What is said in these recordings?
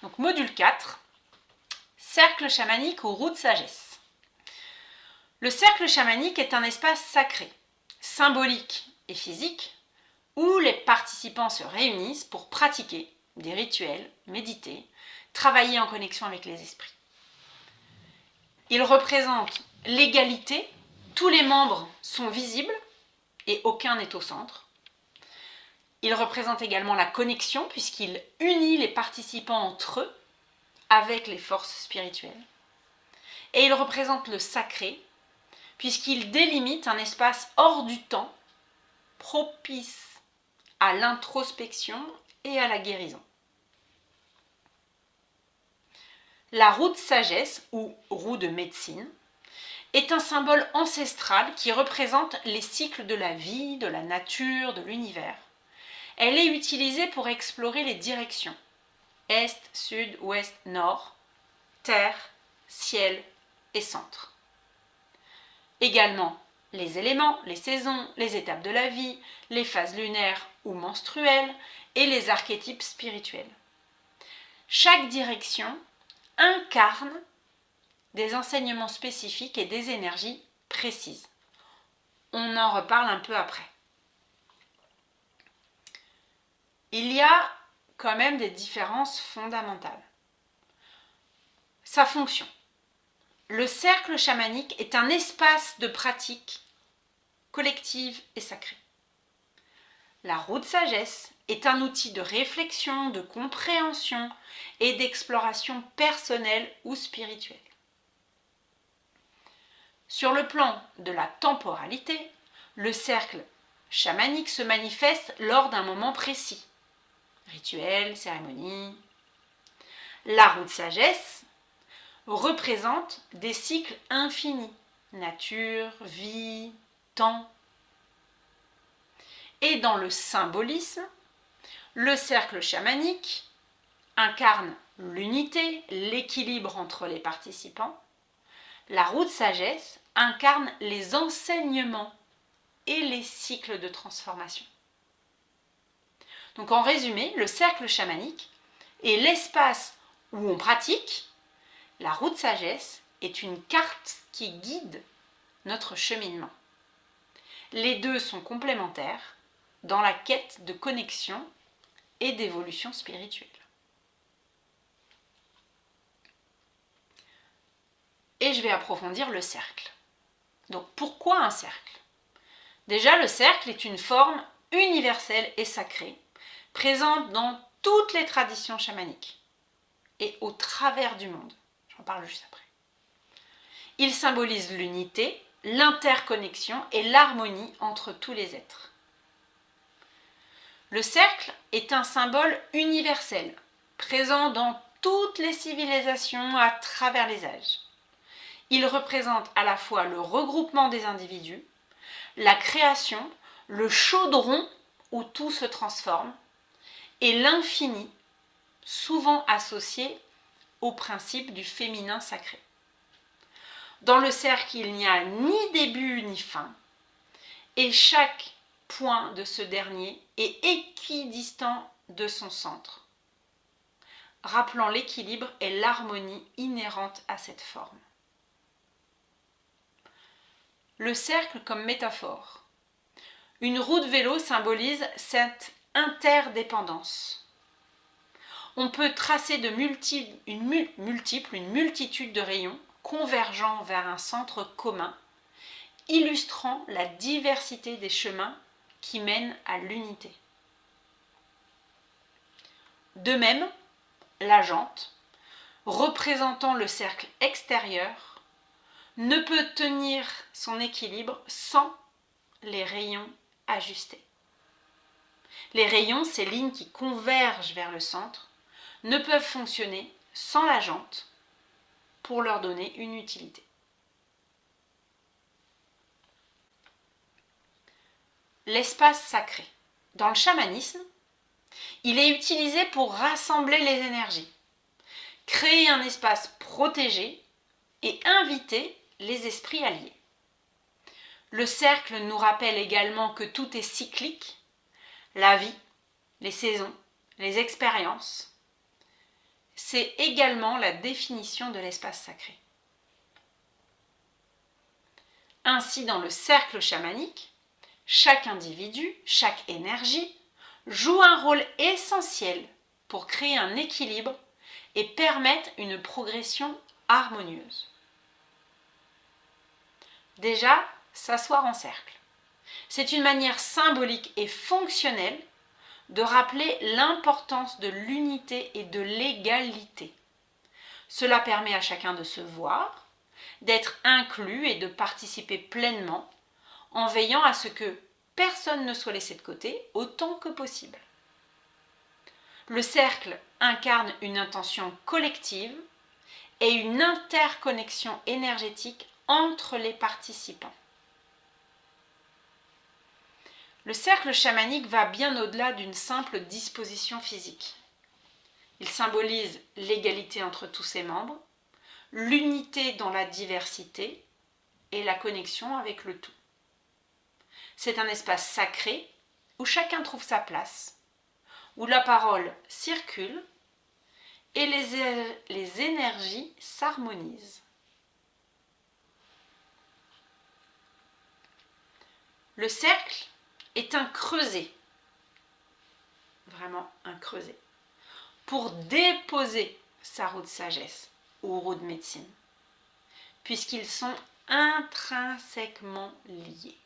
Donc module 4, cercle chamanique ou roue de sagesse. Le cercle chamanique est un espace sacré, symbolique et physique, où les participants se réunissent pour pratiquer des rituels, méditer, travailler en connexion avec les esprits. Il représente l'égalité, tous les membres sont visibles et aucun n'est au centre. Il représente également la connexion puisqu'il unit les participants entre eux avec les forces spirituelles. Et il représente le sacré puisqu'il délimite un espace hors du temps, propice à l'introspection et à la guérison. La roue de sagesse ou roue de médecine est un symbole ancestral qui représente les cycles de la vie, de la nature, de l'univers. Elle est utilisée pour explorer les directions est, sud, ouest, nord, terre, ciel et centre. Également les éléments, les saisons, les étapes de la vie, les phases lunaires ou menstruelles et les archétypes spirituels. Chaque direction incarne des enseignements spécifiques et des énergies précises. On en reparle un peu après. Il y a quand même des différences fondamentales. Sa fonction. Le cercle chamanique est un espace de pratique collective et sacrée. La roue de sagesse est un outil de réflexion, de compréhension et d'exploration personnelle ou spirituelle. Sur le plan de la temporalité, le cercle chamanique se manifeste lors d'un moment précis. Rituel, cérémonie. La roue de sagesse représente des cycles infinis, nature, vie, temps. Et dans le symbolisme, le cercle chamanique incarne l'unité, l'équilibre entre les participants. La roue de sagesse incarne les enseignements et les cycles de transformation. Donc en résumé, le cercle chamanique est l'espace où on pratique. La roue de sagesse est une carte qui guide notre cheminement. Les deux sont complémentaires dans la quête de connexion et d'évolution spirituelle. Et je vais approfondir le cercle. Donc pourquoi un cercle ? Déjà, le cercle est une forme universelle et sacrée, présente dans toutes les traditions chamaniques et au travers du monde. J'en parle juste après. Il symbolise l'unité, l'interconnexion et l'harmonie entre tous les êtres. Le cercle est un symbole universel, présent dans toutes les civilisations à travers les âges. Il représente à la fois le regroupement des individus, la création, le chaudron où tout se transforme, et l'infini, souvent associé au principe du féminin sacré. Dans le cercle, il n'y a ni début ni fin, et chaque point de ce dernier est équidistant de son centre, rappelant l'équilibre et l'harmonie inhérente à cette forme. Le cercle comme métaphore. Une roue de vélo symbolise cette interdépendance. On peut tracer une multitude de rayons convergeant vers un centre commun, illustrant la diversité des chemins qui mènent à l'unité. De même, la jante, représentant le cercle extérieur, ne peut tenir son équilibre sans les rayons ajustés. Les rayons, ces lignes qui convergent vers le centre, ne peuvent fonctionner sans la jante pour leur donner une utilité. L'espace sacré. Dans le chamanisme, il est utilisé pour rassembler les énergies, créer un espace protégé et inviter les esprits alliés. Le cercle nous rappelle également que tout est cyclique, la vie, les saisons, les expériences. c'est également la définition de l'espace sacré. Ainsi, dans le cercle chamanique, chaque individu, chaque énergie joue un rôle essentiel pour créer un équilibre et permettre une progression harmonieuse. Déjà, s'asseoir en cercle. C'est une manière symbolique et fonctionnelle de rappeler l'importance de l'unité et de l'égalité. Cela permet à chacun de se voir, d'être inclus et de participer pleinement en veillant à ce que personne ne soit laissé de côté autant que possible. Le cercle incarne une intention collective et une interconnexion énergétique entre les participants. Le cercle chamanique va bien au-delà d'une simple disposition physique. Il symbolise l'égalité entre tous ses membres, l'unité dans la diversité et la connexion avec le tout. C'est un espace sacré où chacun trouve sa place, où la parole circule et les énergies s'harmonisent. Le cercle est un creuset, vraiment un creuset, pour déposer sa roue de sagesse ou roue de médecine, puisqu'ils sont intrinsèquement liés.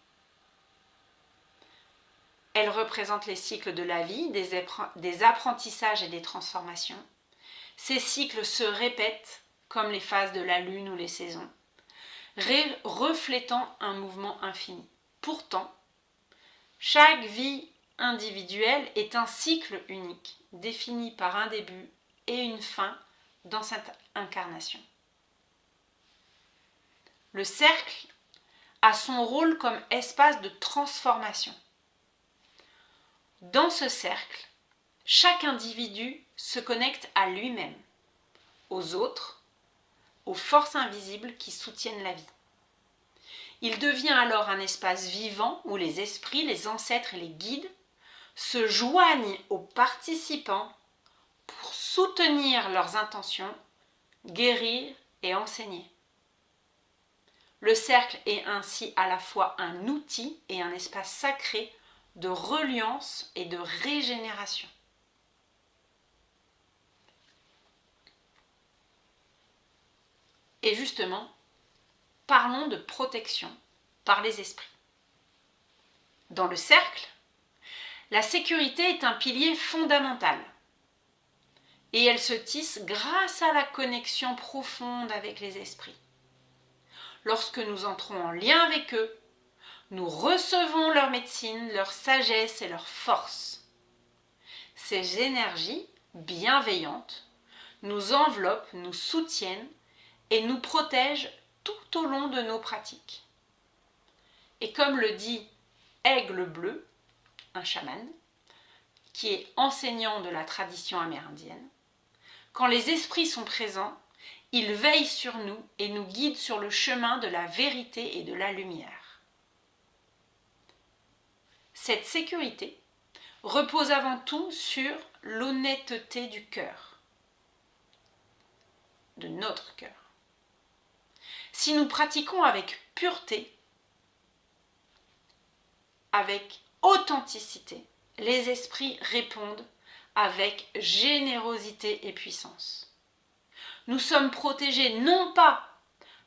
Elle représente les cycles de la vie, des apprentissages et des transformations. Ces cycles se répètent comme les phases de la lune ou les saisons, reflétant un mouvement infini. Pourtant, chaque vie individuelle est un cycle unique, défini par un début et une fin dans cette incarnation. Le cercle a son rôle comme espace de transformation. Dans ce cercle, chaque individu se connecte à lui-même, aux autres, aux forces invisibles qui soutiennent la vie. Il devient alors un espace vivant où les esprits, les ancêtres et les guides se joignent aux participants pour soutenir leurs intentions, guérir et enseigner. Le cercle est ainsi à la fois un outil et un espace sacré de reliance et de régénération. Et justement, parlons de protection par les esprits. Dans le cercle, la sécurité est un pilier fondamental et elle se tisse grâce à la connexion profonde avec les esprits. Lorsque nous entrons en lien avec eux, nous recevons leur médecine, leur sagesse et leur force. Ces énergies bienveillantes nous enveloppent, nous soutiennent et nous protègent tout au long de nos pratiques. Et comme le dit Aigle Bleu, un chaman, qui est enseignant de la tradition amérindienne, quand les esprits sont présents, ils veillent sur nous et nous guident sur le chemin de la vérité et de la lumière. Cette sécurité repose avant tout sur l'honnêteté du cœur, de notre cœur. Si nous pratiquons avec pureté, avec authenticité, les esprits répondent avec générosité et puissance. Nous sommes protégés non pas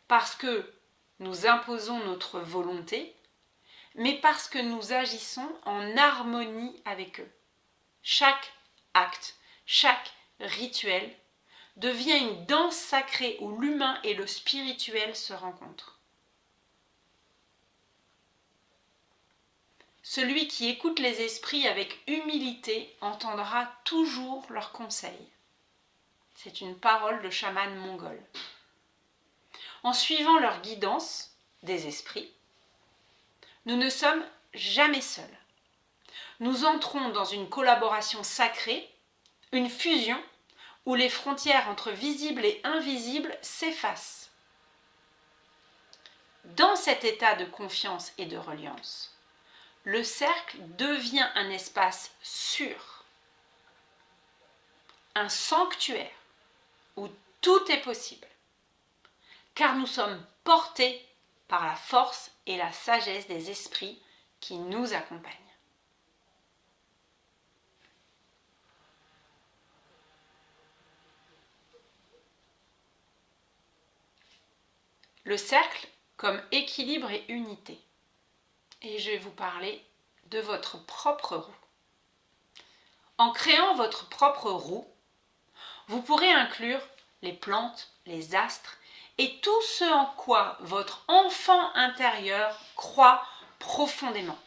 parce que nous imposons notre volonté, mais parce que nous agissons en harmonie avec eux. Chaque acte, chaque rituel devient une danse sacrée où l'humain et le spirituel se rencontrent. Celui qui écoute les esprits avec humilité entendra toujours leurs conseils. C'est une parole de chaman mongol. En suivant leur guidance des esprits, nous ne sommes jamais seuls. Nous entrons dans une collaboration sacrée, une fusion où les frontières entre visible et invisible s'effacent. Dans cet état de confiance et de reliance, le cercle devient un espace sûr, un sanctuaire où tout est possible, car nous sommes portés par la force et la sagesse des esprits qui nous accompagnent. Le cercle comme équilibre et unité. Et je vais vous parler de votre propre roue. En créant votre propre roue, vous pourrez inclure les plantes, les astres et tout ce en quoi votre enfant intérieur croit profondément.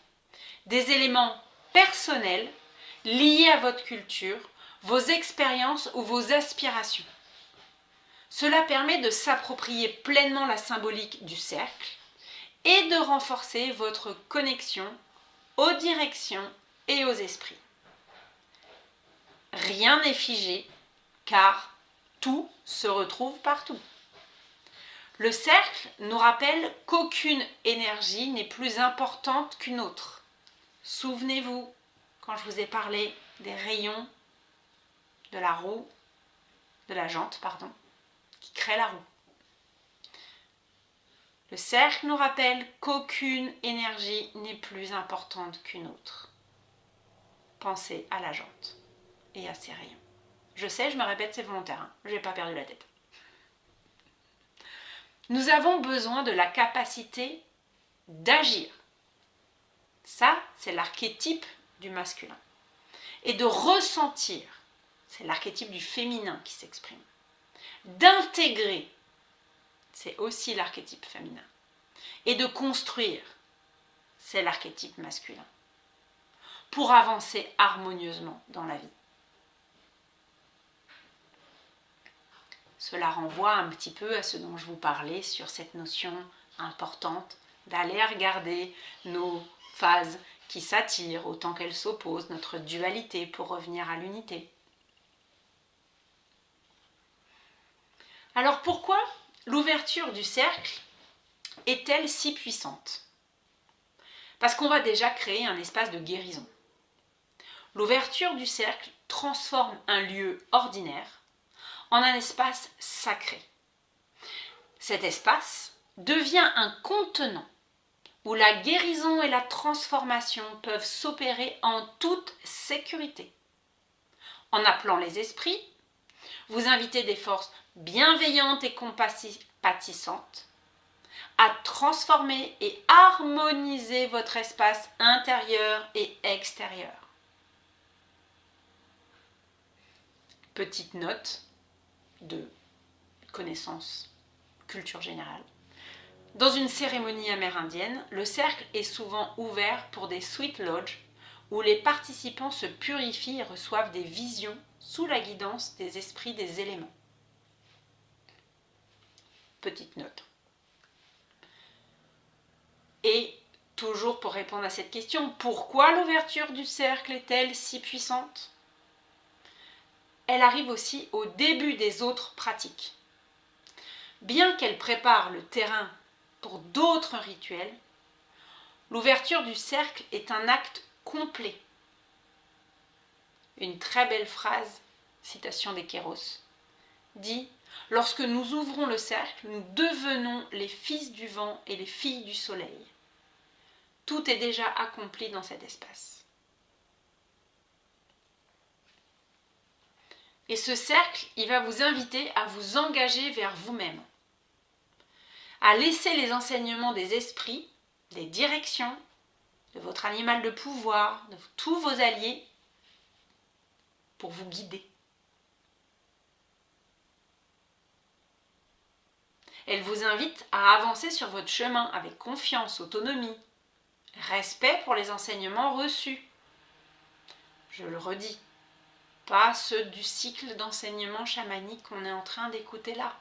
Des éléments personnels liés à votre culture, vos expériences ou vos aspirations. Cela permet de s'approprier pleinement la symbolique du cercle et de renforcer votre connexion aux directions et aux esprits. Rien n'est figé, car tout se retrouve partout. Le cercle nous rappelle qu'aucune énergie n'est plus importante qu'une autre. Souvenez-vous, quand je vous ai parlé des rayons de la roue, de la jante, qui créent la roue. Le cercle nous rappelle qu'aucune énergie n'est plus importante qu'une autre. Pensez à la jante et à ses rayons. Je sais, je me répète, c'est volontaire, je n'ai pas perdu la tête. Nous avons besoin de la capacité d'agir. Ça, c'est l'archétype du masculin. Et de ressentir, c'est l'archétype du féminin qui s'exprime. D'intégrer, c'est aussi l'archétype féminin. Et de construire, c'est l'archétype masculin. Pour avancer harmonieusement dans la vie. Cela renvoie un petit peu à ce dont je vous parlais sur cette notion importante d'aller regarder nos phases qui s'attirent autant qu'elles s'opposent, notre dualité pour revenir à l'unité. Alors pourquoi l'ouverture du cercle est-elle si puissante? Parce qu'on va déjà créer un espace de guérison. L'ouverture du cercle transforme un lieu ordinaire en un espace sacré. Cet espace devient un contenant où la guérison et la transformation peuvent s'opérer en toute sécurité. En appelant les esprits, vous invitez des forces bienveillantes et compatissantes à transformer et harmoniser votre espace intérieur et extérieur. Petite note de connaissance culture générale. Dans une cérémonie amérindienne, le cercle est souvent ouvert pour des sweet lodges où les participants se purifient et reçoivent des visions sous la guidance des esprits des éléments. Petite note. Et toujours pour répondre à cette question, pourquoi l'ouverture du cercle est-elle si puissante? Elle arrive aussi au début des autres pratiques. Bien qu'elle prépare le terrain pour d'autres rituels, l'ouverture du cercle est un acte complet. Une très belle phrase, citation des Kéros, dit « Lorsque nous ouvrons le cercle, nous devenons les fils du vent et les filles du soleil. Tout est déjà accompli dans cet espace. » Et ce cercle, il va vous inviter à vous engager vers vous-même, à laisser les enseignements des esprits, des directions, de votre animal de pouvoir, de tous vos alliés, pour vous guider. Elle vous invite à avancer sur votre chemin avec confiance, autonomie, respect pour les enseignements reçus. Je le redis, pas ceux du cycle d'enseignement chamanique qu'on est en train d'écouter là.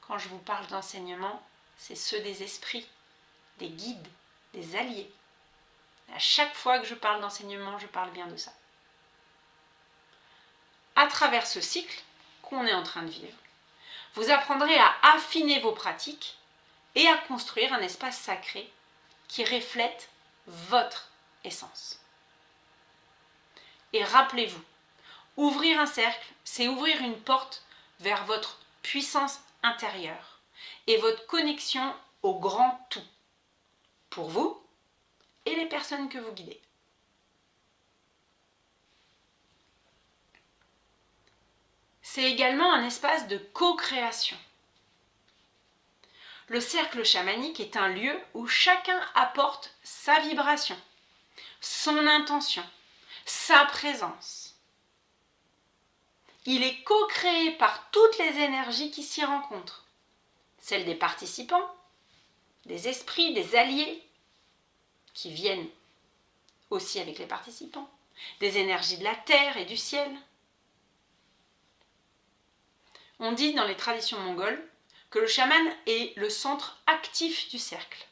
Quand je vous parle d'enseignement, c'est ceux des esprits, des guides, des alliés. À chaque fois que je parle d'enseignement, je parle bien de ça. À travers ce cycle qu'on est en train de vivre, vous apprendrez à affiner vos pratiques et à construire un espace sacré qui reflète votre essence. Et rappelez-vous, ouvrir un cercle, c'est ouvrir une porte vers votre puissance intérieure et votre connexion au grand tout, pour vous et les personnes que vous guidez. C'est également un espace de co-création. Le cercle chamanique est un lieu où chacun apporte sa vibration, son intention, sa présence. Il est co-créé par toutes les énergies qui s'y rencontrent, celles des participants, des esprits, des alliés qui viennent aussi avec les participants, des énergies de la terre et du ciel. On dit dans les traditions mongoles que le chaman est le centre actif du cercle,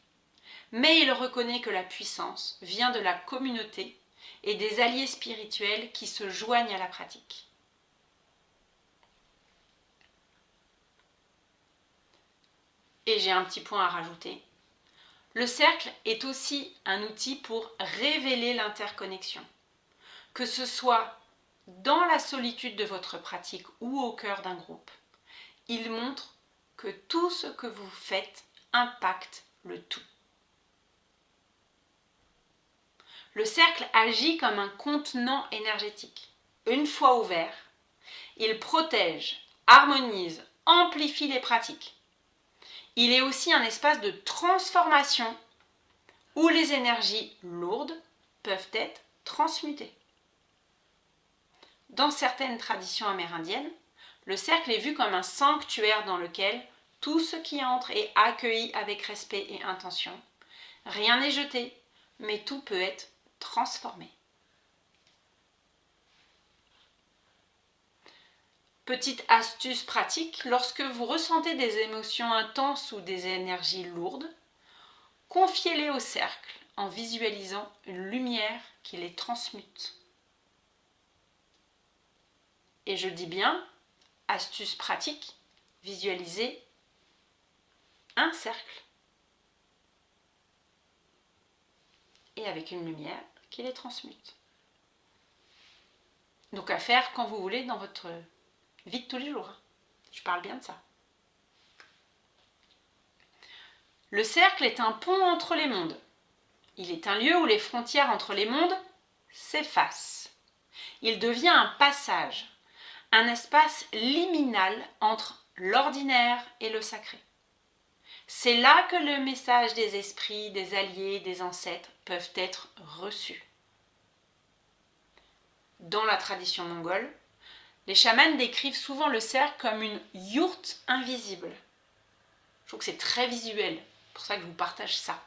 mais il reconnaît que la puissance vient de la communauté et des alliés spirituels qui se joignent à la pratique. Et j'ai un petit point à rajouter. Le cercle est aussi un outil pour révéler l'interconnexion, que ce soit dans la solitude de votre pratique ou au cœur d'un groupe. Il montre que tout ce que vous faites impacte le tout. Le cercle agit comme un contenant énergétique. Une fois ouvert, il protège, harmonise, amplifie les pratiques. Il est aussi un espace de transformation où les énergies lourdes peuvent être transmutées. Dans certaines traditions amérindiennes, le cercle est vu comme un sanctuaire dans lequel tout ce qui entre est accueilli avec respect et intention. Rien n'est jeté, mais tout peut être transformé. Petite astuce pratique, lorsque vous ressentez des émotions intenses ou des énergies lourdes, confiez-les au cercle en visualisant une lumière qui les transmute. Et je dis bien, astuce pratique, visualisez un cercle et avec une lumière qui les transmute. Donc à faire quand vous voulez dans votre vie de tous les jours. Je parle bien de ça. Le cercle est un pont entre les mondes. Il est un lieu où les frontières entre les mondes s'effacent. Il devient un passage, un espace liminal entre l'ordinaire et le sacré. C'est là que le message des esprits, des alliés, des ancêtres peuvent être reçus. Dans la tradition mongole, les chamans décrivent souvent le cercle comme une yourte invisible. Je trouve que c'est très visuel, c'est pour ça que je vous partage ça.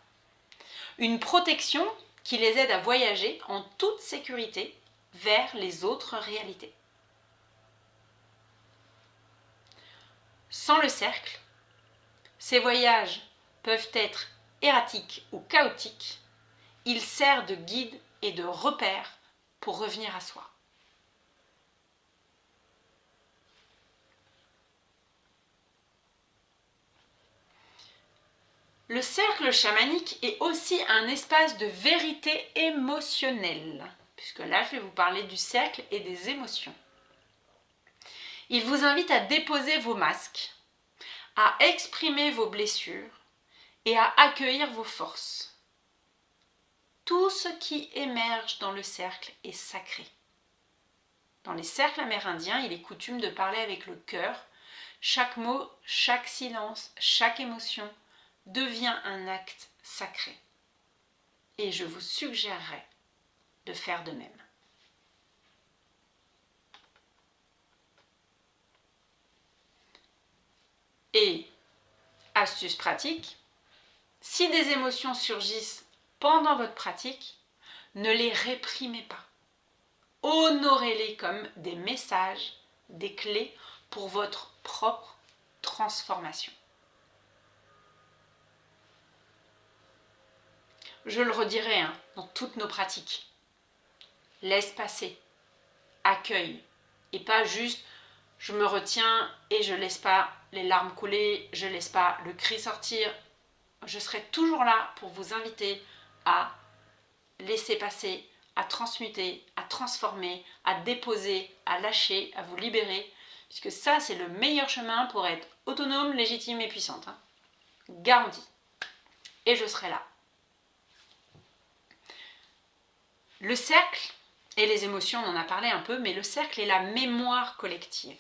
Une protection qui les aide à voyager en toute sécurité vers les autres réalités. Sans le cercle, ces voyages peuvent être erratiques ou chaotiques. Il sert de guide et de repère pour revenir à soi. Le cercle chamanique est aussi un espace de vérité émotionnelle, puisque là je vais vous parler du cercle et des émotions. Il vous invite à déposer vos masques, à exprimer vos blessures et à accueillir vos forces. Tout ce qui émerge dans le cercle est sacré. Dans les cercles amérindiens, il est coutume de parler avec le cœur. Chaque mot, chaque silence, chaque émotion devient un acte sacré. Et je vous suggérerais de faire de même. Et, astuce pratique, si des émotions surgissent pendant votre pratique, ne les réprimez pas. Honorez-les comme des messages, des clés pour votre propre transformation. Je le redirai dans toutes nos pratiques. Laisse passer, accueille, et pas juste je me retiens et je laisse pas les larmes couler, je laisse pas le cri sortir. Je serai toujours là pour vous inviter à laisser passer, à transmuter, à transformer, à déposer, à lâcher, à vous libérer puisque ça, c'est le meilleur chemin pour être autonome, légitime et puissante. Hein. Garantie. Et je serai là. Le cercle et les émotions, on en a parlé un peu, mais le cercle est la mémoire collective.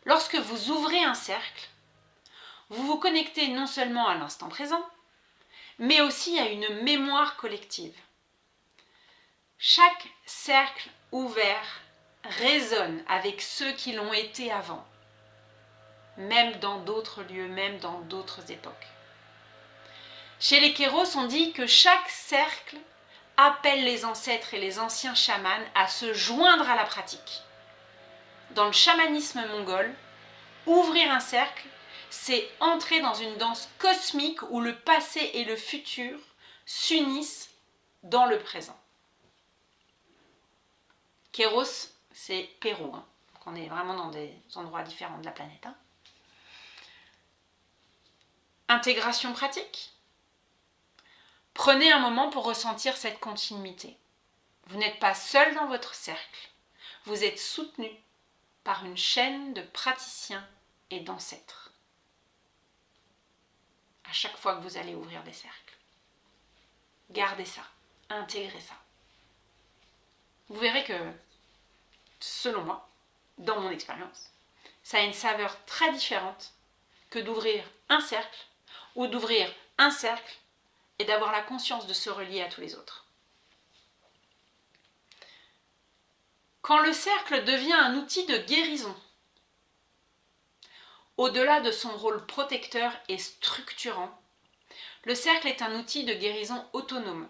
Lorsque vous ouvrez un cercle, vous vous connectez non seulement à l'instant présent, mais aussi à une mémoire collective. Chaque cercle ouvert résonne avec ceux qui l'ont été avant, même dans d'autres lieux, même dans d'autres époques. Chez les Kéros, on dit que chaque cercle appelle les ancêtres et les anciens chamans à se joindre à la pratique. Dans le chamanisme mongol, ouvrir un cercle, c'est entrer dans une danse cosmique où le passé et le futur s'unissent dans le présent. Kéros, c'est Pérou. Hein. Donc on est vraiment dans des endroits différents de la planète. Hein. Intégration pratique. Prenez un moment pour ressentir cette continuité. Vous n'êtes pas seul dans votre cercle. Vous êtes soutenu par une chaîne de praticiens et d'ancêtres. À chaque fois que vous allez ouvrir des cercles. Gardez ça, intégrez ça. Vous verrez que, selon moi, dans mon expérience, ça a une saveur très différente que d'ouvrir un cercle ou d'ouvrir un cercle et d'avoir la conscience de se relier à tous les autres. Quand le cercle devient un outil de guérison, au-delà de son rôle protecteur et structurant, le cercle est un outil de guérison autonome.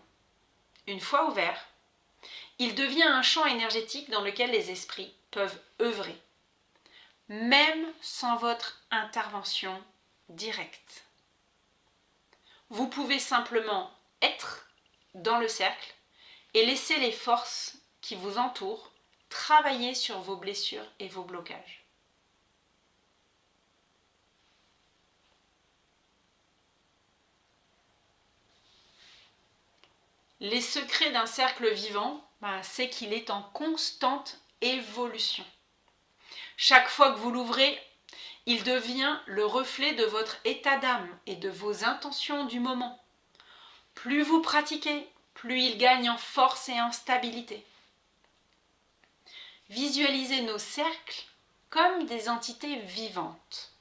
Une fois ouvert, il devient un champ énergétique dans lequel les esprits peuvent œuvrer, même sans votre intervention directe. Vous pouvez simplement être dans le cercle et laisser les forces qui vous entourent travailler sur vos blessures et vos blocages. Les secrets d'un cercle vivant, c'est qu'il est en constante évolution. Chaque fois que vous l'ouvrez, il devient le reflet de votre état d'âme et de vos intentions du moment. Plus vous pratiquez, plus il gagne en force et en stabilité. Visualisez nos cercles comme des entités vivantes.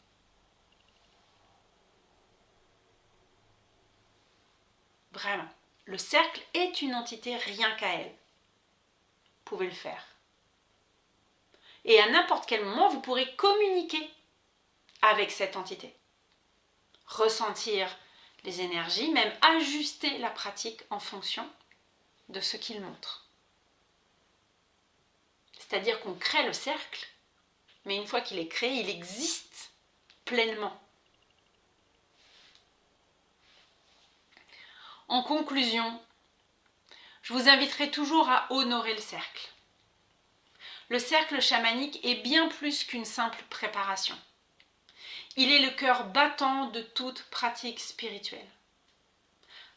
Vraiment, le cercle est une entité rien qu'à elle. Vous pouvez le faire. Et à n'importe quel moment, vous pourrez communiquer avec cette entité. Ressentir les énergies, même ajuster la pratique en fonction de ce qu'il montre. C'est-à-dire qu'on crée le cercle, mais une fois qu'il est créé, il existe pleinement. En conclusion, je vous inviterai toujours à honorer le cercle. Le cercle chamanique est bien plus qu'une simple préparation. Il est le cœur battant de toute pratique spirituelle.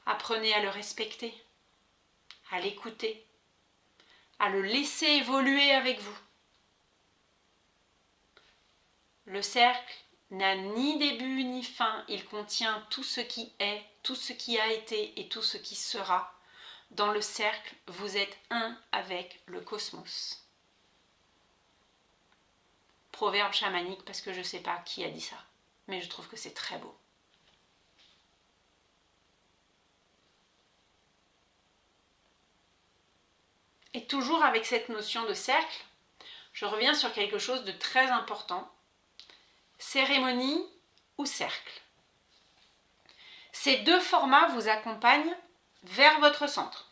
Apprenez à le respecter, à l'écouter, à le laisser évoluer avec vous. Le cercle n'a ni début ni fin, il contient tout ce qui est, tout ce qui a été et tout ce qui sera. Dans le cercle, vous êtes un avec le cosmos. Proverbe chamanique, parce que je ne sais pas qui a dit ça, mais je trouve que c'est très beau. Et toujours avec cette notion de cercle, je reviens sur quelque chose de très important. Cérémonie ou cercle. Ces deux formats vous accompagnent vers votre centre,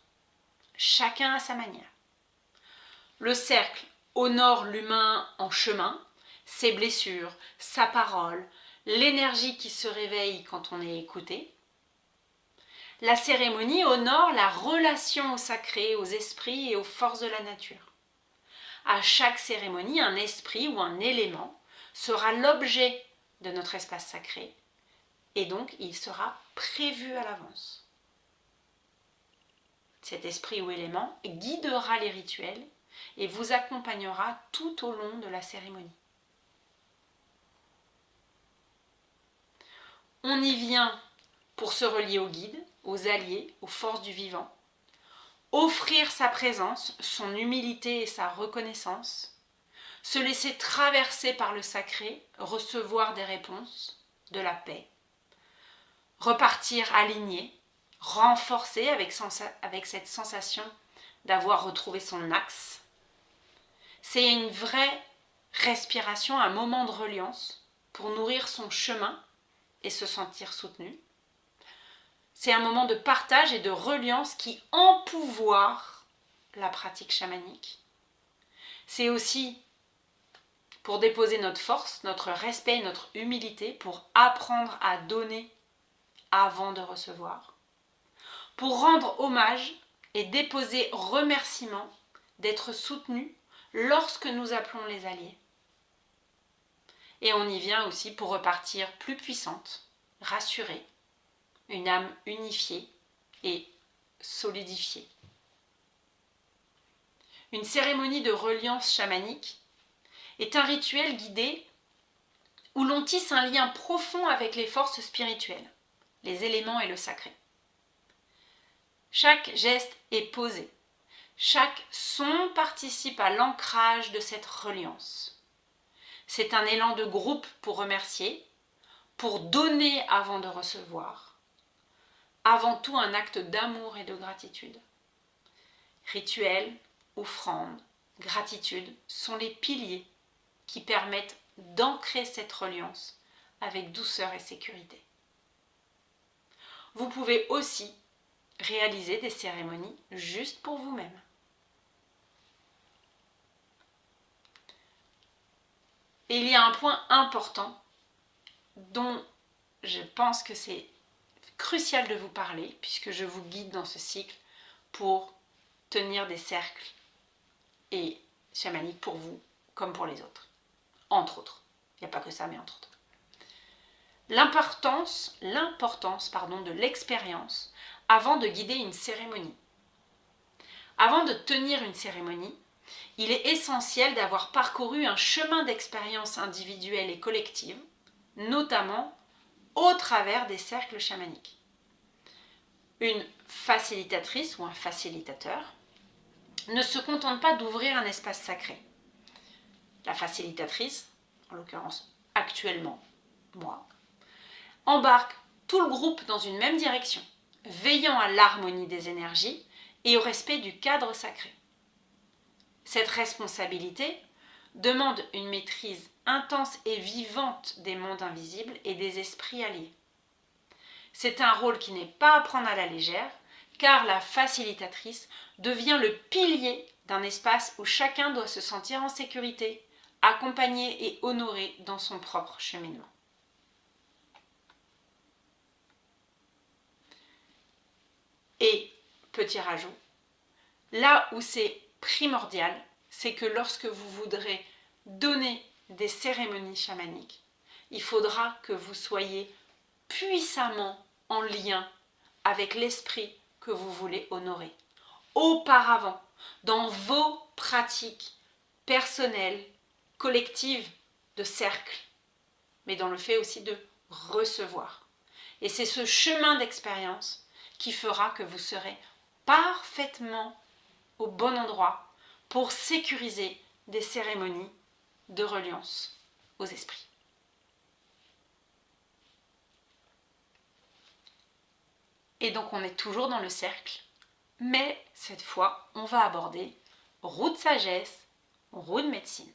chacun à sa manière. Le cercle honore l'humain en chemin, ses blessures, sa parole, l'énergie qui se réveille quand on est écouté. La cérémonie honore la relation au sacré, aux esprits et aux forces de la nature. À chaque cérémonie, un esprit ou un élément sera l'objet de notre espace sacré et donc il sera prévu à l'avance. Cet esprit ou élément guidera les rituels et vous accompagnera tout au long de la cérémonie. On y vient pour se relier aux guides, aux alliés, aux forces du vivant, offrir sa présence, son humilité et sa reconnaissance, se laisser traverser par le sacré, recevoir des réponses, de la paix, repartir aligné, renforcé avec cette sensation d'avoir retrouvé son axe. C'est une vraie respiration, un moment de reliance pour nourrir son chemin et se sentir soutenu. C'est un moment de partage et de reliance qui empouvoire la pratique chamanique. C'est aussi pour déposer notre force, notre respect, notre humilité, pour apprendre à donner avant de recevoir, pour rendre hommage et déposer remerciement d'être soutenu lorsque nous appelons les alliés. Et on y vient aussi pour repartir plus puissante, rassurée, une âme unifiée et solidifiée. Une cérémonie de reliance chamanique est un rituel guidé où l'on tisse un lien profond avec les forces spirituelles, les éléments et le sacré. Chaque geste est posé, chaque son participe à l'ancrage de cette reliance. C'est un élan de groupe pour remercier, pour donner avant de recevoir. Avant tout un acte d'amour et de gratitude. Rituels, offrandes, gratitude sont les piliers qui permettent d'ancrer cette reliance avec douceur et sécurité. Vous pouvez aussi réaliser des cérémonies juste pour vous-même. Et il y a un point important dont je pense que c'est crucial de vous parler, puisque je vous guide dans ce cycle pour tenir des cercles et chamaniques pour vous comme pour les autres. Entre autres. Il n'y a pas que ça, mais entre autres. L'importance de l'expérience avant de guider une cérémonie. Avant de tenir une cérémonie, il est essentiel d'avoir parcouru un chemin d'expérience individuelle et collective, notamment au travers des cercles chamaniques. Une facilitatrice ou un facilitateur ne se contente pas d'ouvrir un espace sacré. La facilitatrice, en l'occurrence actuellement moi, embarque tout le groupe dans une même direction, veillant à l'harmonie des énergies et au respect du cadre sacré. Cette responsabilité demande une maîtrise intense et vivante des mondes invisibles et des esprits alliés. C'est un rôle qui n'est pas à prendre à la légère, car la facilitatrice devient le pilier d'un espace où chacun doit se sentir en sécurité, accompagné et honoré dans son propre cheminement. Et, petit rajout, là où c'est primordial, c'est que lorsque vous voudrez donner des cérémonies chamaniques, il faudra que vous soyez puissamment en lien avec l'esprit que vous voulez honorer. Auparavant, dans vos pratiques personnelles, collectives, de cercle, mais dans le fait aussi de recevoir. Et c'est ce chemin d'expérience qui fera que vous serez parfaitement au bon endroit pour sécuriser des cérémonies de reliance aux esprits. Et donc on est toujours dans le cercle, mais cette fois on va aborder roue de sagesse, roue de médecine.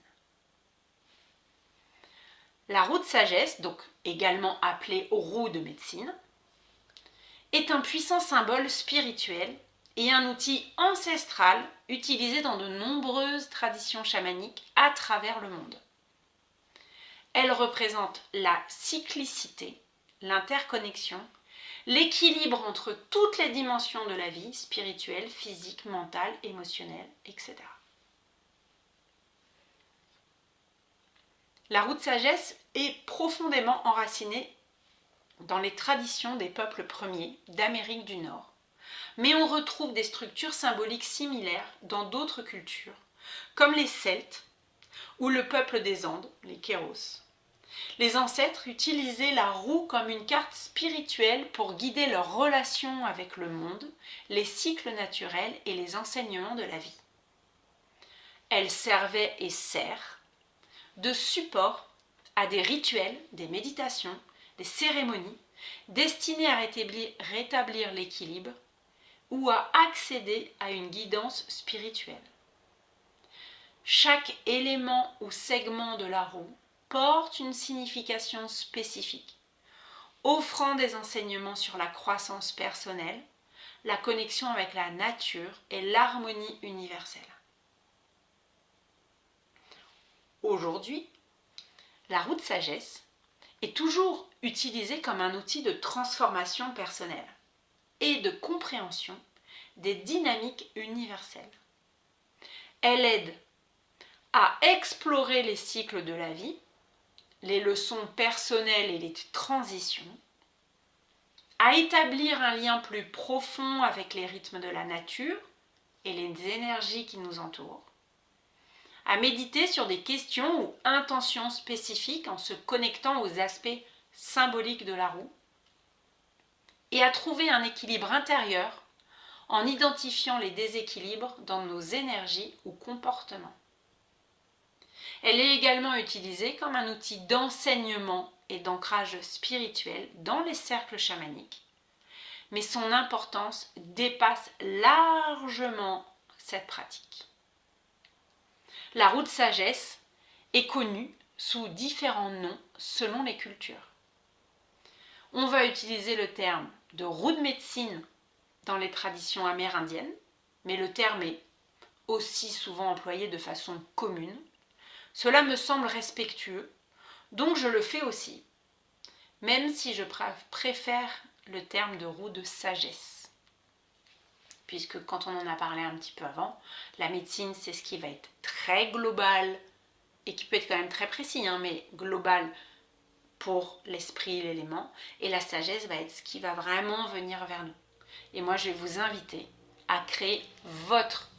La roue de sagesse, donc également appelée roue de médecine, est un puissant symbole spirituel et un outil ancestral utilisé dans de nombreuses traditions chamaniques à travers le monde. Elle représente la cyclicité, l'interconnexion, l'équilibre entre toutes les dimensions de la vie, spirituelle, physique, mentale, émotionnelle, etc. La roue de sagesse est profondément enracinée dans les traditions des peuples premiers d'Amérique du Nord. Mais on retrouve des structures symboliques similaires dans d'autres cultures, comme les Celtes ou le peuple des Andes, les Kéros. Les ancêtres utilisaient la roue comme une carte spirituelle pour guider leur relation avec le monde, les cycles naturels et les enseignements de la vie. Elle servait et sert de support à des rituels, des méditations, des cérémonies destinées à rétablir l'équilibre ou à accéder à une guidance spirituelle. Chaque élément ou segment de la roue porte une signification spécifique, offrant des enseignements sur la croissance personnelle, la connexion avec la nature et l'harmonie universelle. Aujourd'hui, la roue de sagesse est toujours utilisée comme un outil de transformation personnelle et de compréhension des dynamiques universelles. Elle aide à explorer les cycles de la vie, les leçons personnelles et les transitions, à établir un lien plus profond avec les rythmes de la nature et les énergies qui nous entourent, à méditer sur des questions ou intentions spécifiques en se connectant aux aspects symboliques de la roue, et à trouver un équilibre intérieur en identifiant les déséquilibres dans nos énergies ou comportements. Elle est également utilisée comme un outil d'enseignement et d'ancrage spirituel dans les cercles chamaniques, mais son importance dépasse largement cette pratique. La roue de sagesse est connue sous différents noms selon les cultures. On va utiliser le terme de roue de médecine dans les traditions amérindiennes, mais le terme est aussi souvent employé de façon commune. Cela me semble respectueux, donc je le fais aussi, même si je préfère le terme de roue de sagesse. Puisque quand on en a parlé un petit peu avant, la médecine c'est ce qui va être très global et qui peut être quand même très précis, mais global pour l'esprit et l'élément, et la sagesse va être ce qui va vraiment venir vers nous. Et moi je vais vous inviter à créer votre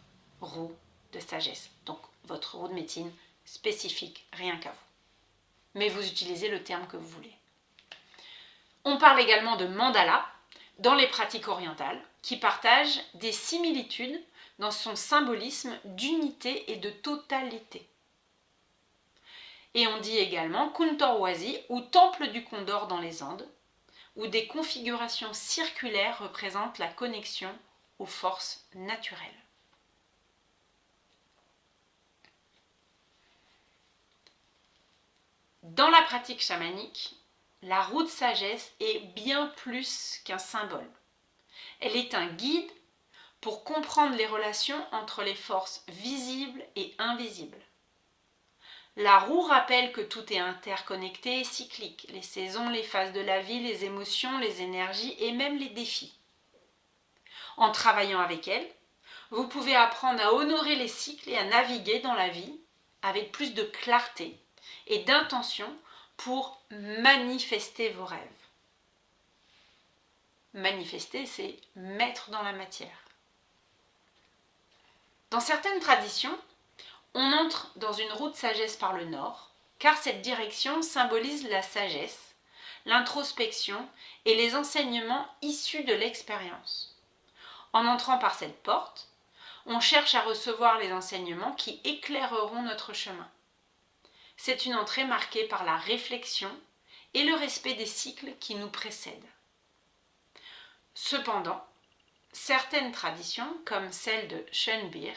roue de sagesse, donc votre roue de médecine spécifique, rien qu'à vous. Mais vous utilisez le terme que vous voulez. On parle également de mandala dans les pratiques orientales, qui partagent des similitudes dans son symbolisme d'unité et de totalité. Et on dit également Kuntorwazi ou temple du Condor dans les Andes, où des configurations circulaires représentent la connexion aux forces naturelles. Dans la pratique chamanique, la roue de sagesse est bien plus qu'un symbole. Elle est un guide pour comprendre les relations entre les forces visibles et invisibles. La roue rappelle que tout est interconnecté et cyclique, les saisons, les phases de la vie, les émotions, les énergies et même les défis. En travaillant avec elle, vous pouvez apprendre à honorer les cycles et à naviguer dans la vie avec plus de clarté et d'intention pour manifester vos rêves. Manifester, c'est mettre dans la matière. Dans certaines traditions, on entre dans une roue de sagesse par le nord, car cette direction symbolise la sagesse, l'introspection et les enseignements issus de l'expérience. En entrant par cette porte, on cherche à recevoir les enseignements qui éclaireront notre chemin. C'est une entrée marquée par la réflexion et le respect des cycles qui nous précèdent. Cependant, certaines traditions, comme celle de Schönbier,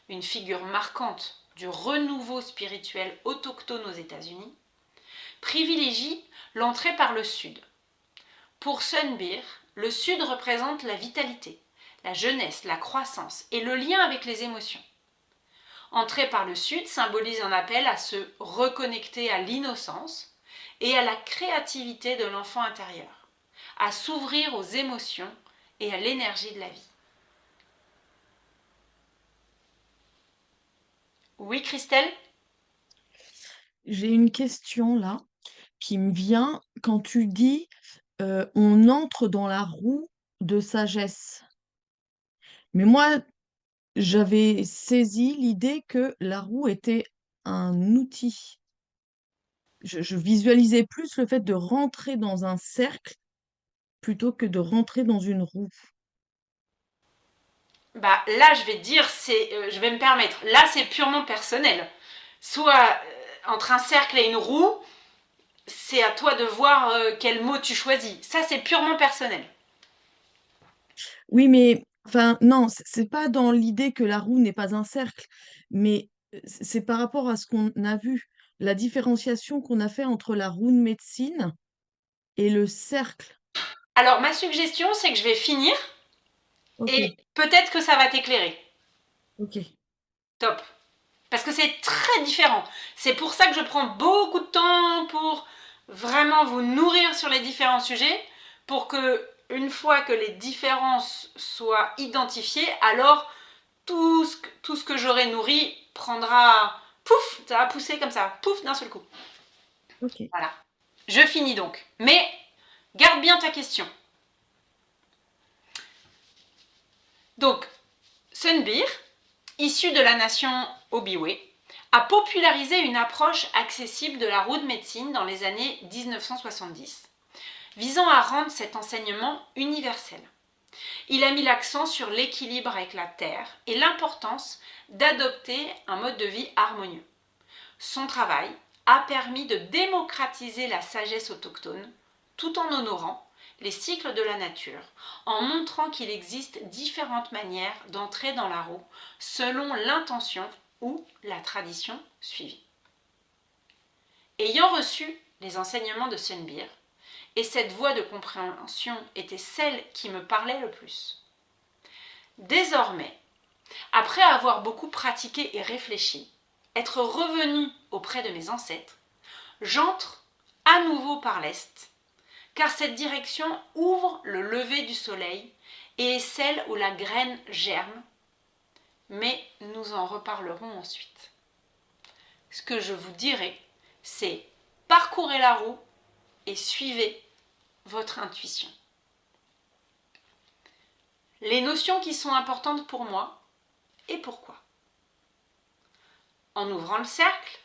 une figure marquante du renouveau spirituel autochtone aux États-Unis, privilégient l'entrée par le sud. Pour Schönbier, le sud représente la vitalité, la jeunesse, la croissance et le lien avec les émotions. Entrer par le sud symbolise un appel à se reconnecter à l'innocence et à la créativité de l'enfant intérieur, à s'ouvrir aux émotions et à l'énergie de la vie. Oui, Christelle? J'ai une question là qui me vient quand tu dis on entre dans la roue de sagesse. Mais moi, j'avais saisi l'idée que la roue était un outil. je visualisais plus le fait de rentrer dans un cercle plutôt que de rentrer dans une roue. Bah là, je vais te dire, je vais me permettre. Là, c'est purement personnel. Soit entre un cercle et une roue, c'est à toi de voir quel mot tu choisis. Ça, c'est purement personnel. Oui, mais enfin, non, c'est pas dans l'idée que la roue n'est pas un cercle, mais c'est par rapport à ce qu'on a vu, la différenciation qu'on a fait entre la roue de médecine et le cercle. Alors, ma suggestion, c'est que je vais finir Ok, et peut-être que ça va t'éclairer. ok, Top. Parce que c'est très différent. C'est pour ça que je prends beaucoup de temps pour vraiment vous nourrir sur les différents sujets, pour que, une fois que les différences soient identifiées, alors tout ce que j'aurai nourri prendra, pouf, ça va pousser comme ça, pouf, d'un seul coup. ok. Voilà. Je finis donc. Mais garde bien ta question. Donc, Sunbeer, issu de la nation Obiwe, a popularisé une approche accessible de la roue de médecine dans les années 1970, visant à rendre cet enseignement universel. Il a mis l'accent sur l'équilibre avec la Terre et l'importance d'adopter un mode de vie harmonieux. Son travail a permis de démocratiser la sagesse autochtone tout en honorant les cycles de la nature, en montrant qu'il existe différentes manières d'entrer dans la roue selon l'intention ou la tradition suivie. Ayant reçu les enseignements de Sunbeer, et cette voie de compréhension était celle qui me parlait le plus. Désormais, après avoir beaucoup pratiqué et réfléchi, être revenu auprès de mes ancêtres, j'entre à nouveau par l'est, car cette direction ouvre le lever du soleil et est celle où la graine germe, mais nous en reparlerons ensuite. Ce que je vous dirai, c'est parcourez la roue et suivez votre intuition. Les notions qui sont importantes pour moi et pourquoi. En ouvrant le cercle,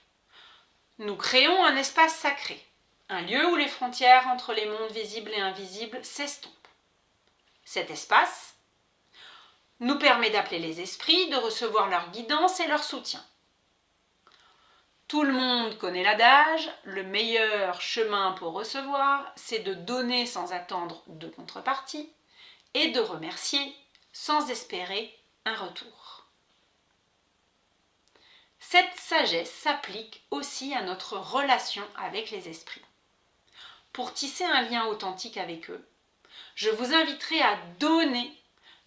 nous créons un espace sacré, un lieu où les frontières entre les mondes visibles et invisibles s'estompent. Cet espace nous permet d'appeler les esprits, de recevoir leur guidance et leur soutien. Tout le monde connaît l'adage, le meilleur chemin pour recevoir, c'est de donner sans attendre de contrepartie et de remercier sans espérer un retour. Cette sagesse s'applique aussi à notre relation avec les esprits. Pour tisser un lien authentique avec eux, je vous inviterai à donner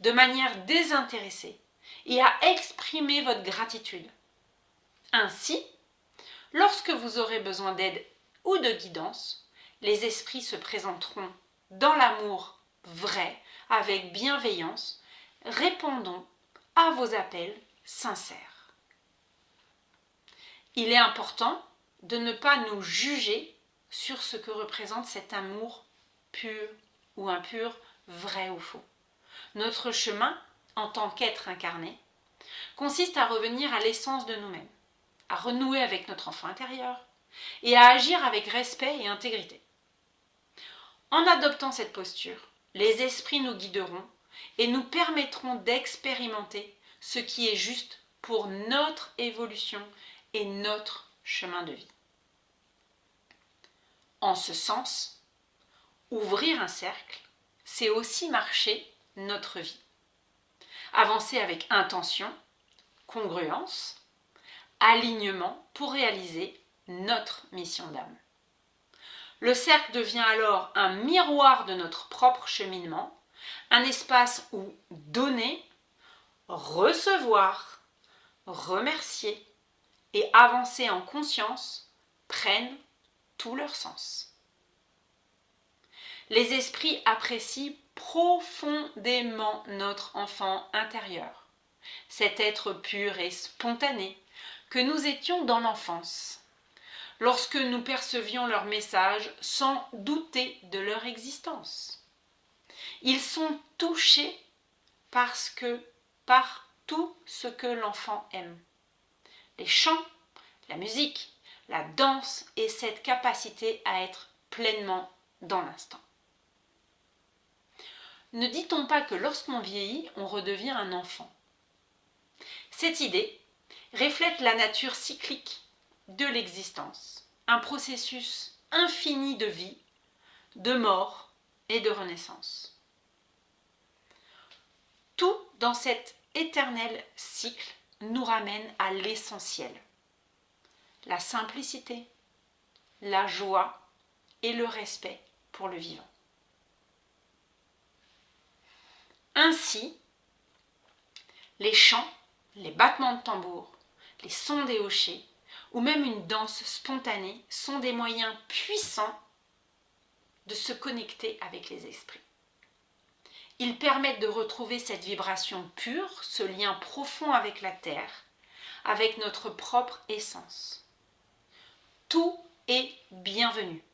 de manière désintéressée et à exprimer votre gratitude. Ainsi, lorsque vous aurez besoin d'aide ou de guidance, les esprits se présenteront dans l'amour vrai, avec bienveillance, répondant à vos appels sincères. Il est important de ne pas nous juger sur ce que représente cet amour pur ou impur, vrai ou faux. Notre chemin, en tant qu'être incarné, consiste à revenir à l'essence de nous-mêmes, à renouer avec notre enfant intérieur et à agir avec respect et intégrité. En adoptant cette posture, les esprits nous guideront et nous permettront d'expérimenter ce qui est juste pour notre évolution et notre chemin de vie. En ce sens, ouvrir un cercle, c'est aussi marcher notre vie. Avancer avec intention, congruence, alignement pour réaliser notre mission d'âme. Le cercle devient alors un miroir de notre propre cheminement, un espace où donner, recevoir, remercier et avancer en conscience prennent tout leur sens. Les esprits apprécient profondément notre enfant intérieur, cet être pur et spontané que nous étions dans l'enfance, lorsque nous percevions leurs messages sans douter de leur existence. Ils sont touchés par tout ce que l'enfant aime. Les chants, la musique, La danse est cette capacité à être pleinement dans l'instant. Ne dit-on pas que lorsqu'on vieillit, on redevient un enfant? Cette idée reflète la nature cyclique de l'existence, un processus infini de vie, de mort et de renaissance. Tout dans cet éternel cycle nous ramène à l'essentiel, la simplicité, la joie et le respect pour le vivant. Ainsi, les chants, les battements de tambour, les sons des hochets ou même une danse spontanée sont des moyens puissants de se connecter avec les esprits. Ils permettent de retrouver cette vibration pure, ce lien profond avec la terre, avec notre propre essence. Tout est bienvenu,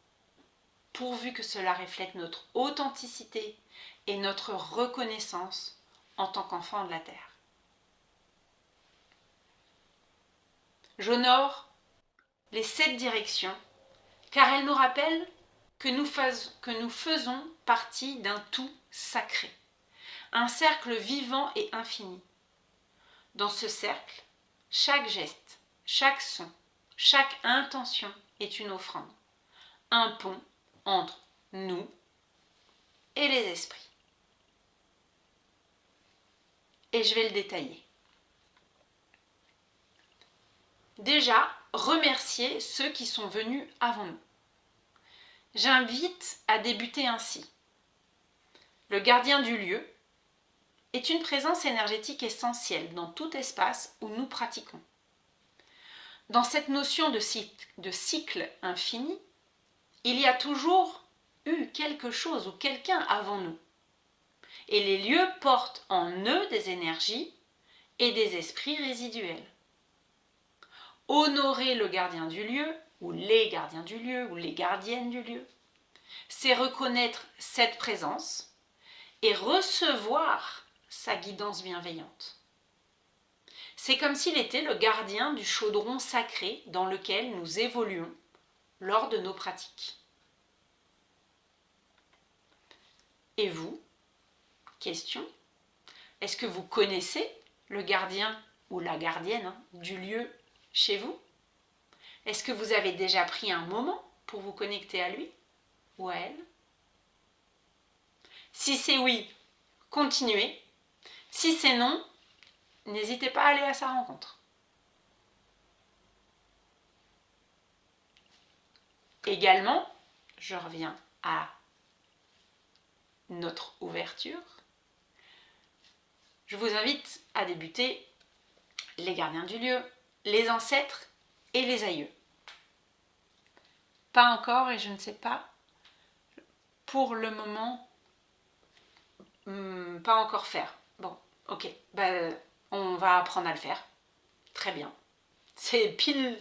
pourvu que cela reflète notre authenticité et notre reconnaissance en tant qu'enfant de la terre. J'honore les 7 directions car elles nous rappellent que nous faisons partie d'un tout sacré, un cercle vivant et infini. Dans ce cercle, chaque geste, chaque son, chaque intention est une offrande, un pont entre nous et les esprits. Et je vais le détailler. Déjà, remercier ceux qui sont venus avant nous. J'invite à débuter ainsi. Le gardien du lieu est une présence énergétique essentielle dans tout espace où nous pratiquons. Dans cette notion de cycle infini, il y a toujours eu quelque chose ou quelqu'un avant nous. Et les lieux portent en eux des énergies et des esprits résiduels. Honorer le gardien du lieu, ou les gardiens du lieu, ou les gardiennes du lieu, c'est reconnaître cette présence et recevoir sa guidance bienveillante. C'est comme s'il était le gardien du chaudron sacré dans lequel nous évoluons lors de nos pratiques. Et vous, question, est-ce que vous connaissez le gardien ou la gardienne du lieu chez vous? Est-ce que vous avez déjà pris un moment pour vous connecter à lui ou à elle? Si c'est oui, continuez. Si c'est non, n'hésitez pas à aller à sa rencontre. Également, je reviens à notre ouverture. Je vous invite à débuter les gardiens du lieu, les ancêtres et les aïeux. Pas encore et je ne sais pas. Pour le moment, pas encore faire. Bon, ok, on va apprendre à le faire. Très bien. C'est pile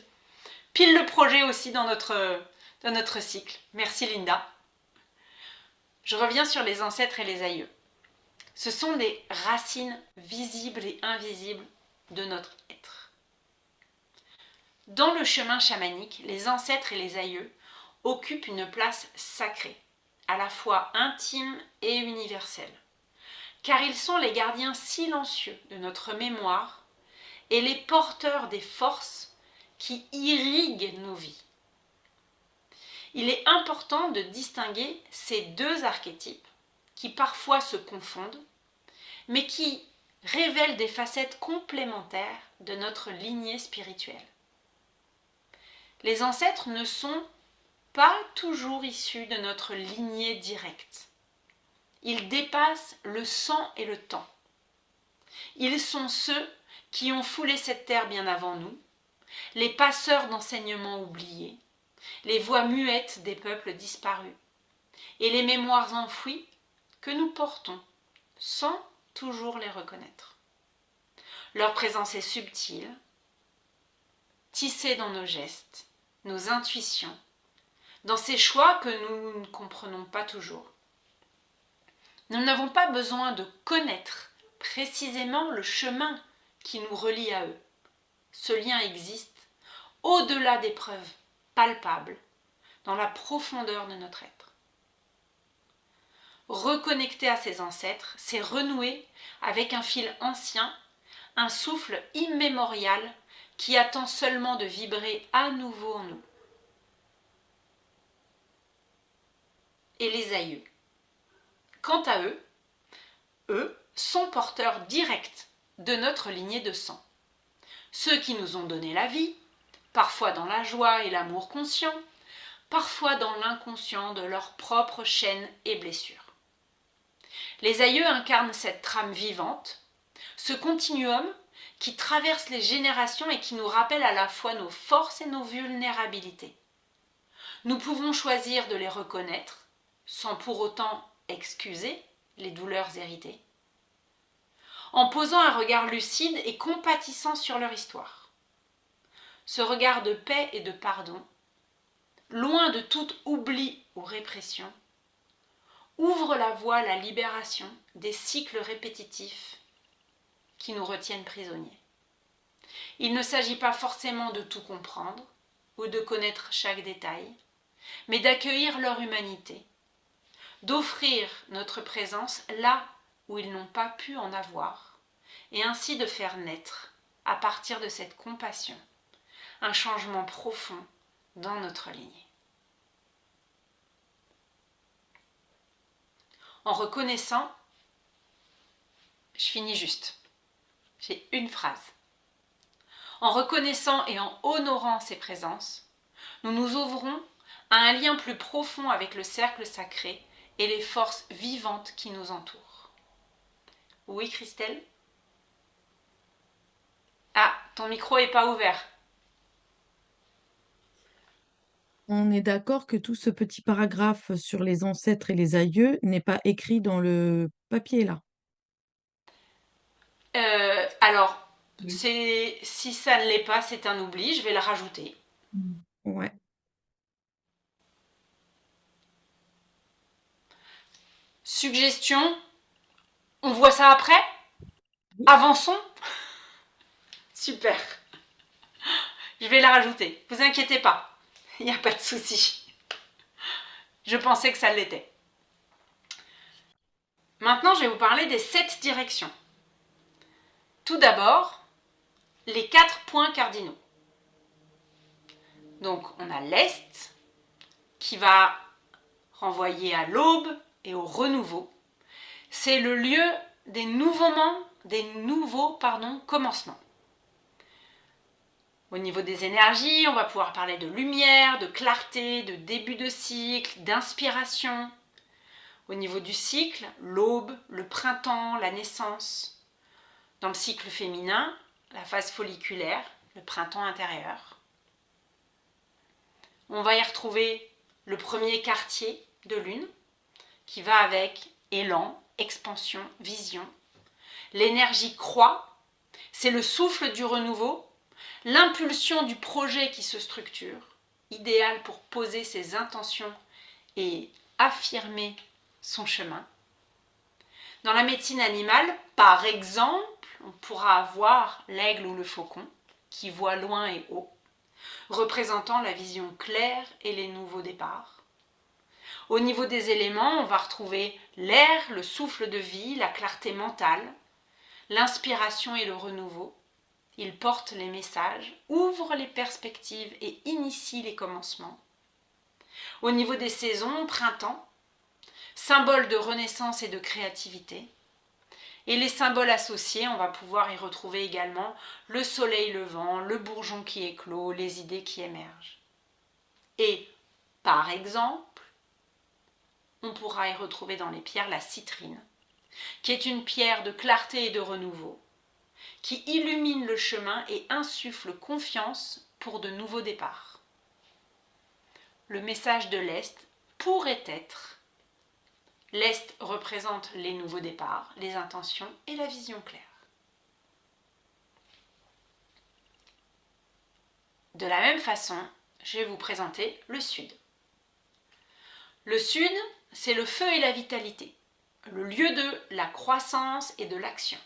le projet aussi dans notre cycle. Merci Linda. Je reviens sur les ancêtres et les aïeux. Ce sont des racines visibles et invisibles de notre être. Dans le chemin chamanique, les ancêtres et les aïeux occupent une place sacrée, à la fois intime et universelle, car ils sont les gardiens silencieux de notre mémoire et les porteurs des forces qui irriguent nos vies. Il est important de distinguer ces deux archétypes qui parfois se confondent, mais qui révèlent des facettes complémentaires de notre lignée spirituelle. Les ancêtres ne sont pas toujours issus de notre lignée directe. Ils dépassent le sang et le temps. Ils sont ceux qui ont foulé cette terre bien avant nous, les passeurs d'enseignements oubliés, les voix muettes des peuples disparus, et les mémoires enfouies que nous portons sans toujours les reconnaître. Leur présence est subtile, tissée dans nos gestes, nos intuitions, dans ces choix que nous ne comprenons pas toujours. Nous n'avons pas besoin de connaître précisément le chemin qui nous relie à eux. Ce lien existe au-delà des preuves palpable dans la profondeur de notre être. Reconnecter à ses ancêtres, c'est renouer avec un fil ancien, un souffle immémorial qui attend seulement de vibrer à nouveau en nous. Et les aïeux, quant à eux sont porteurs directs de notre lignée de sang. Ceux qui nous ont donné la vie, parfois dans la joie et l'amour conscient, parfois dans l'inconscient de leurs propres chaînes et blessures. Les aïeux incarnent cette trame vivante, ce continuum qui traverse les générations et qui nous rappelle à la fois nos forces et nos vulnérabilités. Nous pouvons choisir de les reconnaître, sans pour autant excuser les douleurs héritées, en posant un regard lucide et compatissant sur leur histoire. Ce regard de paix et de pardon, loin de tout oubli ou répression, ouvre la voie à la libération des cycles répétitifs qui nous retiennent prisonniers. Il ne s'agit pas forcément de tout comprendre ou de connaître chaque détail, mais d'accueillir leur humanité, d'offrir notre présence là où ils n'ont pas pu en avoir, et ainsi de faire naître, à partir de cette compassion, un changement profond dans notre lignée. En reconnaissant, je finis juste, j'ai une phrase. En reconnaissant et en honorant ces présences, nous nous ouvrons à un lien plus profond avec le cercle sacré et les forces vivantes qui nous entourent. Oui, Christelle? Ah, ton micro n'est pas ouvert. On est d'accord que tout ce petit paragraphe sur les ancêtres et les aïeux n'est pas écrit dans le papier là. Alors, Oui. si ça ne l'est pas, c'est un oubli, je vais le rajouter. Ouais. Suggestion, on voit ça après? Oui. Avançons? Super. Je vais la rajouter, vous inquiétez pas, il n'y a pas de souci. Je pensais que ça l'était. Maintenant, je vais vous parler des 7 directions. Tout d'abord, les 4 points cardinaux. Donc, on a l'Est qui va renvoyer à l'aube et au renouveau. C'est le lieu des nouveaux commencements. Au niveau des énergies, on va pouvoir parler de lumière, de clarté, de début de cycle, d'inspiration. Au niveau du cycle, l'aube, le printemps, la naissance. Dans le cycle féminin, la phase folliculaire, le printemps intérieur. On va y retrouver le premier quartier de lune qui va avec élan, expansion, vision. L'énergie croît, c'est le souffle du renouveau, l'impulsion du projet qui se structure, idéal pour poser ses intentions et affirmer son chemin. Dans la médecine animale, par exemple, on pourra avoir l'aigle ou le faucon qui voit loin et haut, représentant la vision claire et les nouveaux départs. Au niveau des éléments, on va retrouver l'air, le souffle de vie, la clarté mentale, l'inspiration et le renouveau. Il porte les messages, ouvre les perspectives et initie les commencements. Au niveau des saisons, printemps, symbole de renaissance et de créativité. Et les symboles associés, on va pouvoir y retrouver également le soleil levant, le bourgeon qui éclot, les idées qui émergent. Et, par exemple, on pourra y retrouver dans les pierres la citrine, qui est une pierre de clarté et de renouveau, qui illumine le chemin et insuffle confiance pour de nouveaux départs. Le message de l'Est pourrait être: l'Est représente les nouveaux départs, les intentions et la vision claire. De la même façon, je vais vous présenter le Sud. Le Sud, c'est le feu et la vitalité, le lieu de la croissance et de l'action.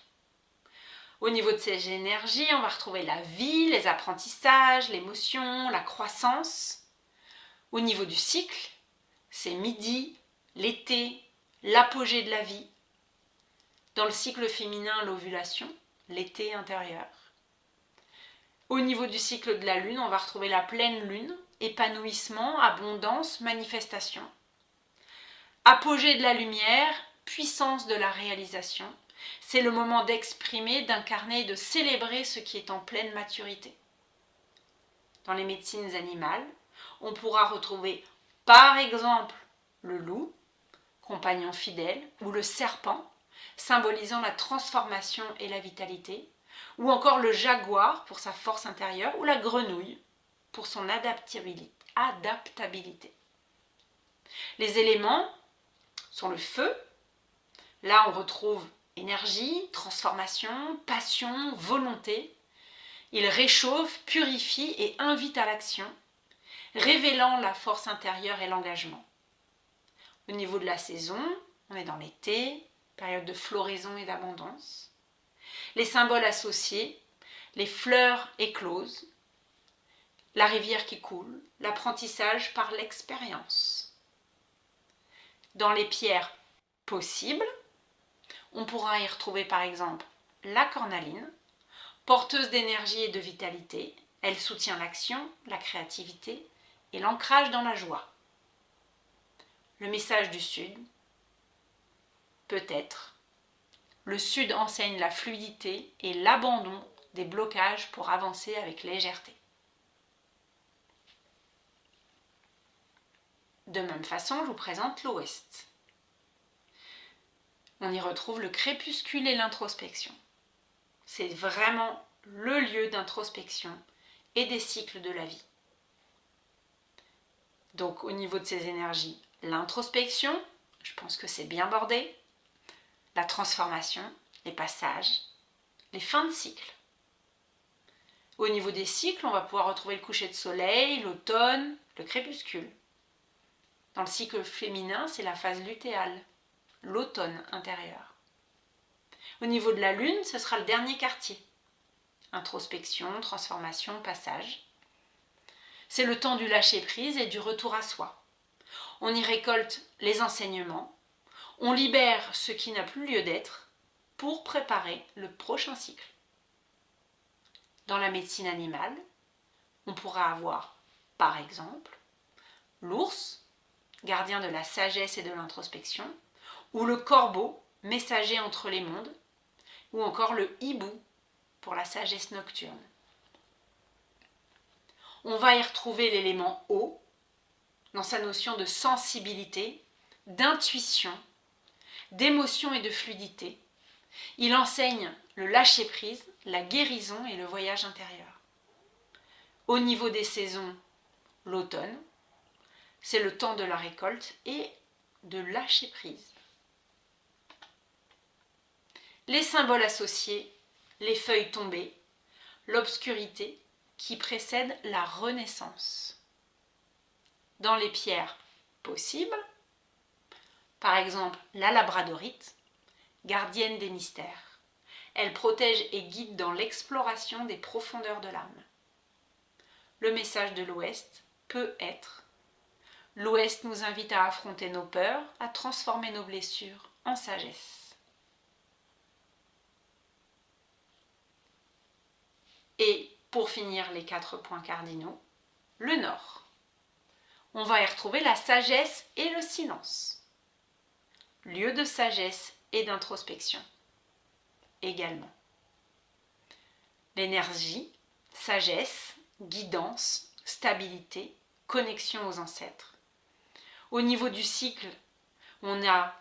Au niveau de ces énergies, on va retrouver la vie, les apprentissages, l'émotion, la croissance. Au niveau du cycle, c'est midi, l'été, l'apogée de la vie. Dans le cycle féminin, l'ovulation, l'été intérieur. Au niveau du cycle de la lune, on va retrouver la pleine lune, épanouissement, abondance, manifestation. Apogée de la lumière, puissance de la réalisation. C'est le moment d'exprimer, d'incarner et de célébrer ce qui est en pleine maturité. Dans les médecines animales, on pourra retrouver par exemple le loup, compagnon fidèle, ou le serpent, symbolisant la transformation et la vitalité, ou encore le jaguar pour sa force intérieure, ou la grenouille pour son adaptabilité. Les éléments sont le feu, là on retrouve énergie, transformation, passion, volonté. Il réchauffe, purifie et invite à l'action, révélant la force intérieure et l'engagement. Au niveau de la saison, on est dans l'été, période de floraison et d'abondance. Les symboles associés, les fleurs écloses, la rivière qui coule, l'apprentissage par l'expérience. Dans les pierres possibles, on pourra y retrouver par exemple la cornaline, porteuse d'énergie et de vitalité. Elle soutient l'action, la créativité et l'ancrage dans la joie. Le message du Sud, peut-être. Le Sud enseigne la fluidité et l'abandon des blocages pour avancer avec légèreté. De même façon, je vous présente l'Ouest. On y retrouve le crépuscule et l'introspection. C'est vraiment le lieu d'introspection et des cycles de la vie. Donc au niveau de ces énergies, l'introspection, je pense que c'est bien bordé, la transformation, les passages, les fins de cycle. Au niveau des cycles, on va pouvoir retrouver le coucher de soleil, l'automne, le crépuscule. Dans le cycle féminin, c'est la phase lutéale, l'automne intérieur. Au niveau de la lune, ce sera le dernier quartier. Introspection, transformation, passage. C'est le temps du lâcher-prise et du retour à soi. On y récolte les enseignements, on libère ce qui n'a plus lieu d'être pour préparer le prochain cycle. Dans la médecine animale, on pourra avoir, par exemple, l'ours, gardien de la sagesse et de l'introspection, ou le corbeau, messager entre les mondes, ou encore le hibou pour la sagesse nocturne. On va y retrouver l'élément eau dans sa notion de sensibilité, d'intuition, d'émotion et de fluidité. Il enseigne le lâcher-prise, la guérison et le voyage intérieur. Au niveau des saisons, l'automne, c'est le temps de la récolte et de lâcher-prise. Les symboles associés, les feuilles tombées, l'obscurité qui précède la renaissance. Dans les pierres possibles, par exemple la labradorite, gardienne des mystères. Elle protège et guide dans l'exploration des profondeurs de l'âme. Le message de l'Ouest peut être: l'Ouest nous invite à affronter nos peurs, à transformer nos blessures en sagesse. Et pour finir les 4 points cardinaux, le Nord. On va y retrouver la sagesse et le silence. Lieu de sagesse et d'introspection également. L'énergie, sagesse, guidance, stabilité, connexion aux ancêtres. Au niveau du cycle, on a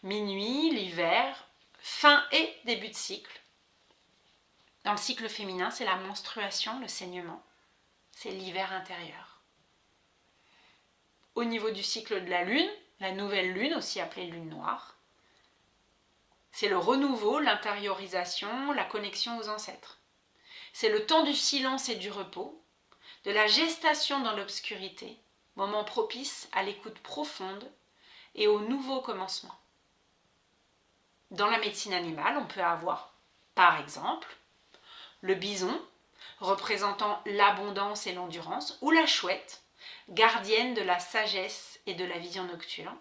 minuit, l'hiver, fin et début de cycle. Dans le cycle féminin, c'est la menstruation, le saignement. C'est l'hiver intérieur. Au niveau du cycle de la lune, la nouvelle lune, aussi appelée lune noire, c'est le renouveau, l'intériorisation, la connexion aux ancêtres. C'est le temps du silence et du repos, de la gestation dans l'obscurité, moment propice à l'écoute profonde et au nouveau commencement. Dans la médecine animale, on peut avoir, par exemple, le bison, représentant l'abondance et l'endurance, ou la chouette, gardienne de la sagesse et de la vision nocturne,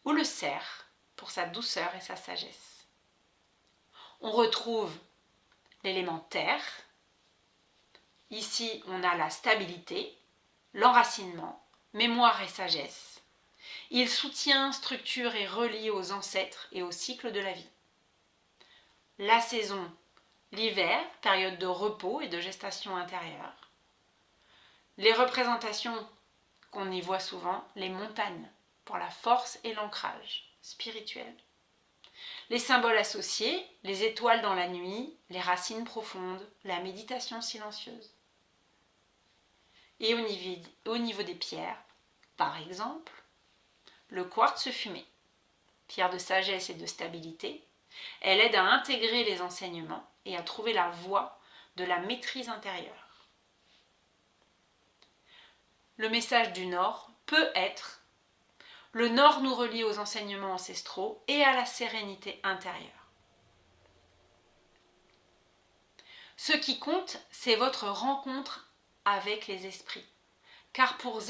ou le cerf, pour sa douceur et sa sagesse. On retrouve l'élément terre. Ici, on a la stabilité, l'enracinement, mémoire et sagesse. Il soutient, structure et relie aux ancêtres et au cycle de la vie. La saison, l'hiver, période de repos et de gestation intérieure. Les représentations qu'on y voit souvent, les montagnes, pour la force et l'ancrage spirituel. Les symboles associés, les étoiles dans la nuit, les racines profondes, la méditation silencieuse. Et au niveau des pierres, par exemple, le quartz fumé, pierre de sagesse et de stabilité, elle aide à intégrer les enseignements et à trouver la voie de la maîtrise intérieure. Le message du Nord peut être: le Nord nous relie aux enseignements ancestraux et à la sérénité intérieure. Ce qui compte, c'est votre rencontre avec les esprits. Car pour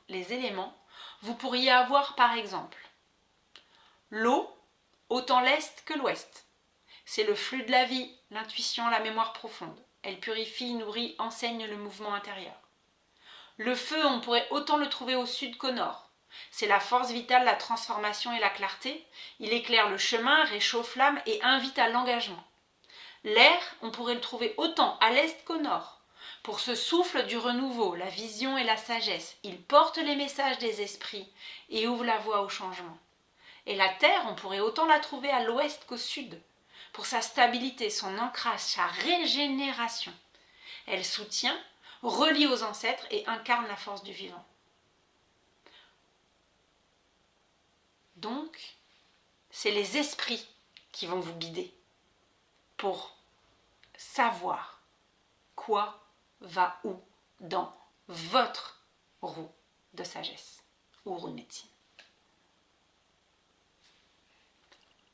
les éléments, vous pourriez avoir par exemple l'eau, autant l'est que l'ouest. C'est le flux de la vie, l'intuition, la mémoire profonde. Elle purifie, nourrit, enseigne le mouvement intérieur. Le feu, on pourrait autant le trouver au sud qu'au nord. C'est la force vitale, la transformation et la clarté. Il éclaire le chemin, réchauffe l'âme et invite à l'engagement. L'air, on pourrait le trouver autant à l'est qu'au nord. Pour ce souffle du renouveau, la vision et la sagesse, il porte les messages des esprits et ouvre la voie au changement. Et la terre, on pourrait autant la trouver à l'ouest qu'au sud. Pour sa stabilité, son ancrage, sa régénération. Elle soutient, relie aux ancêtres et incarne la force du vivant. Donc, c'est les esprits qui vont vous guider pour savoir quoi va où dans votre roue de sagesse ou roue de médecine.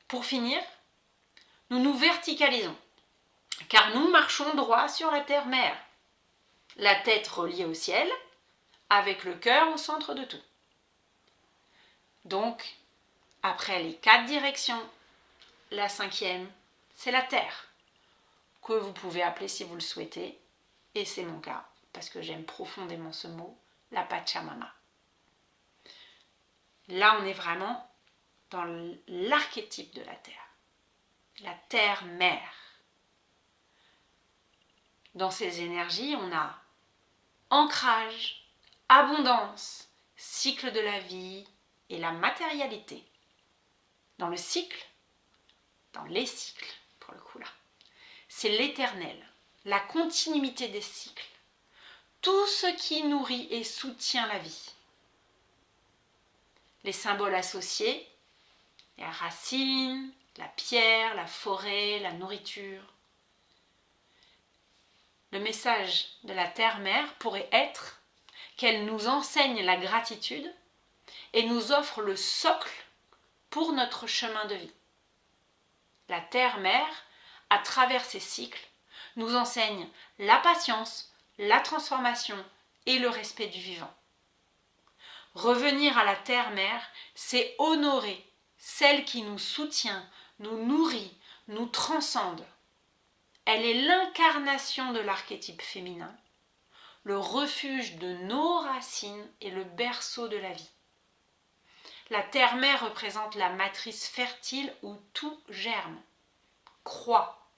Pour finir, nous nous verticalisons, car nous marchons droit sur la terre-mère, la tête reliée au ciel, avec le cœur au centre de tout. Donc, après les 4 directions, la 5e, c'est la terre, que vous pouvez appeler si vous le souhaitez, et c'est mon cas, parce que j'aime profondément ce mot, la Pachamama. Là, on est vraiment dans l'archétype de la terre-mère. Dans ces énergies, on a ancrage, abondance, cycle de la vie et la matérialité. Dans le cycle, dans les cycles, pour le coup là, c'est l'éternel, la continuité des cycles, tout ce qui nourrit et soutient la vie. Les symboles associés, les racines, la pierre, la forêt, la nourriture. Le message de la terre-mère pourrait être qu'elle nous enseigne la gratitude et nous offre le socle pour notre chemin de vie. La terre-mère, à travers ses cycles, nous enseigne la patience, la transformation et le respect du vivant. Revenir à la terre-mère, c'est honorer celle qui nous soutient, nous nourrit, nous transcende. Elle est l'incarnation de l'archétype féminin, le refuge de nos racines et le berceau de la vie. La terre-mère représente la matrice fertile où tout germe, croît,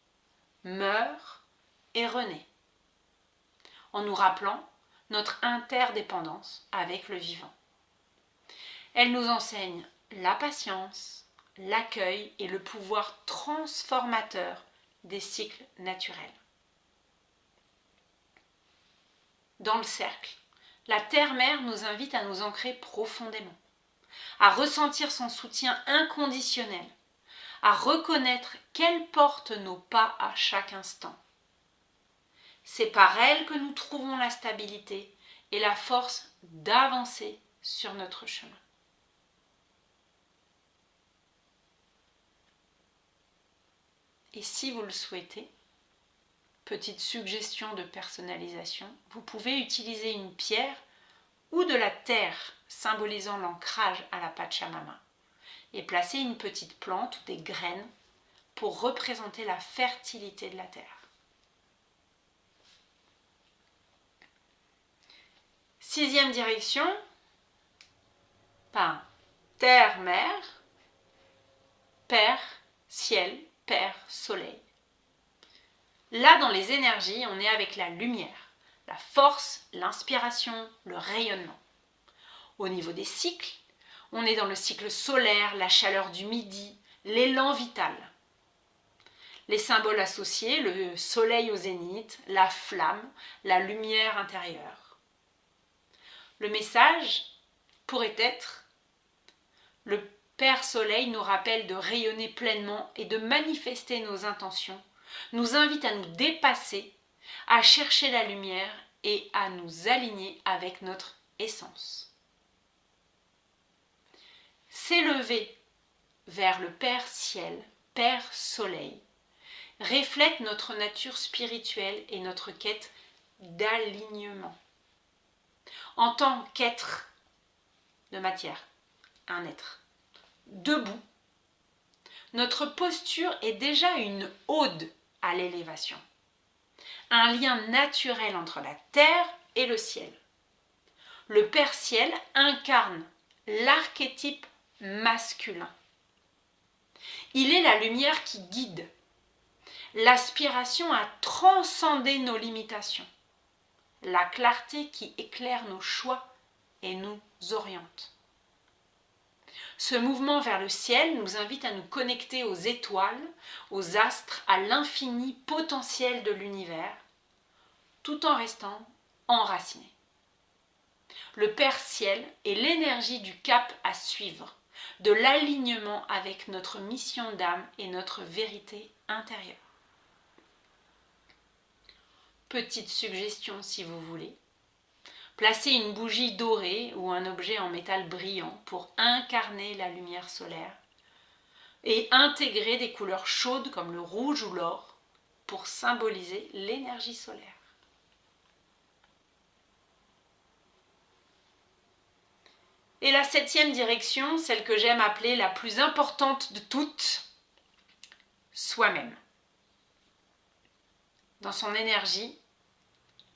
meurt et renaît, en nous rappelant notre interdépendance avec le vivant. Elle nous enseigne la patience, l'accueil et le pouvoir transformateur des cycles naturels. Dans le cercle, la terre-mère nous invite à nous ancrer profondément, à ressentir son soutien inconditionnel, à reconnaître qu'elle porte nos pas à chaque instant. C'est par elle que nous trouvons la stabilité et la force d'avancer sur notre chemin. Et si vous le souhaitez, petite suggestion de personnalisation, vous pouvez utiliser une pierre ou de la terre, symbolisant l'ancrage à la Pachamama, et placer une petite plante ou des graines pour représenter la fertilité de la terre. Sixième direction, par terre, mer, père, ciel, père, soleil. Là, dans les énergies, on est avec la lumière, la force, l'inspiration, le rayonnement. Au niveau des cycles, on est dans le cycle solaire, la chaleur du midi, l'élan vital. Les symboles associés, le soleil au zénith, la flamme, la lumière intérieure. Le message pourrait être: le Père Soleil nous rappelle de rayonner pleinement et de manifester nos intentions, nous invite à nous dépasser, à chercher la lumière et à nous aligner avec notre essence. S'élever vers le Père Ciel, Père Soleil, reflète notre nature spirituelle et notre quête d'alignement. En tant qu'être de matière, un être debout, notre posture est déjà une ode à l'élévation, un lien naturel entre la terre et le ciel. Le Père Ciel incarne l'archétype masculin. Il est la lumière qui guide, l'aspiration à transcender nos limitations, la clarté qui éclaire nos choix et nous oriente. Ce mouvement vers le ciel nous invite à nous connecter aux étoiles, aux astres, à l'infini potentiel de l'univers, tout en restant enraciné. Le Père Ciel est l'énergie du cap à suivre, de l'alignement avec notre mission d'âme et notre vérité intérieure. Petite suggestion si vous voulez. Placez une bougie dorée ou un objet en métal brillant pour incarner la lumière solaire et intégrer des couleurs chaudes comme le rouge ou l'or pour symboliser l'énergie solaire. Et la septième direction, celle que j'aime appeler la plus importante de toutes, soi-même. Dans son énergie,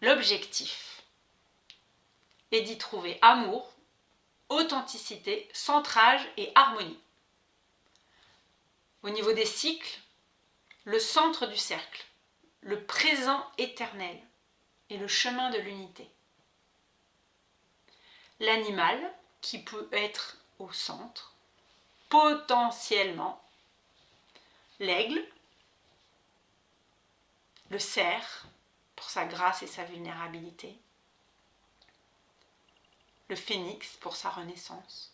l'objectif est d'y trouver amour, authenticité, centrage et harmonie. Au niveau des cycles, le centre du cercle, le présent éternel et le chemin de l'unité. L'animal, qui peut être au centre, potentiellement l'aigle, le cerf pour sa grâce et sa vulnérabilité, le phénix pour sa renaissance.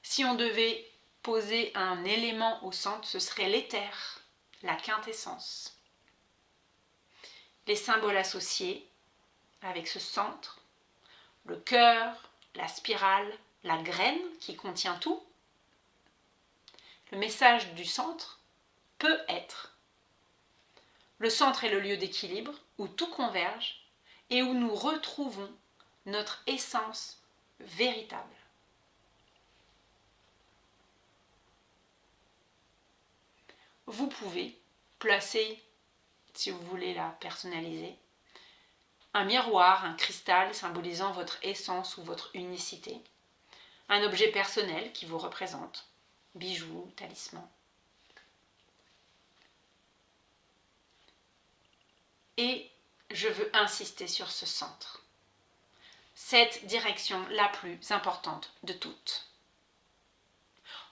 Si on devait poser un élément au centre, ce serait l'éther, la quintessence. Les symboles associés avec ce centre, le cœur, la spirale, la graine qui contient tout. Le message du centre peut être: le centre est le lieu d'équilibre où tout converge et où nous retrouvons notre essence véritable. Vous pouvez placer, si vous voulez la personnaliser, un miroir, un cristal symbolisant votre essence ou votre unicité, un objet personnel qui vous représente, bijoux, talisman. Et je veux insister sur ce centre, cette direction la plus importante de toutes.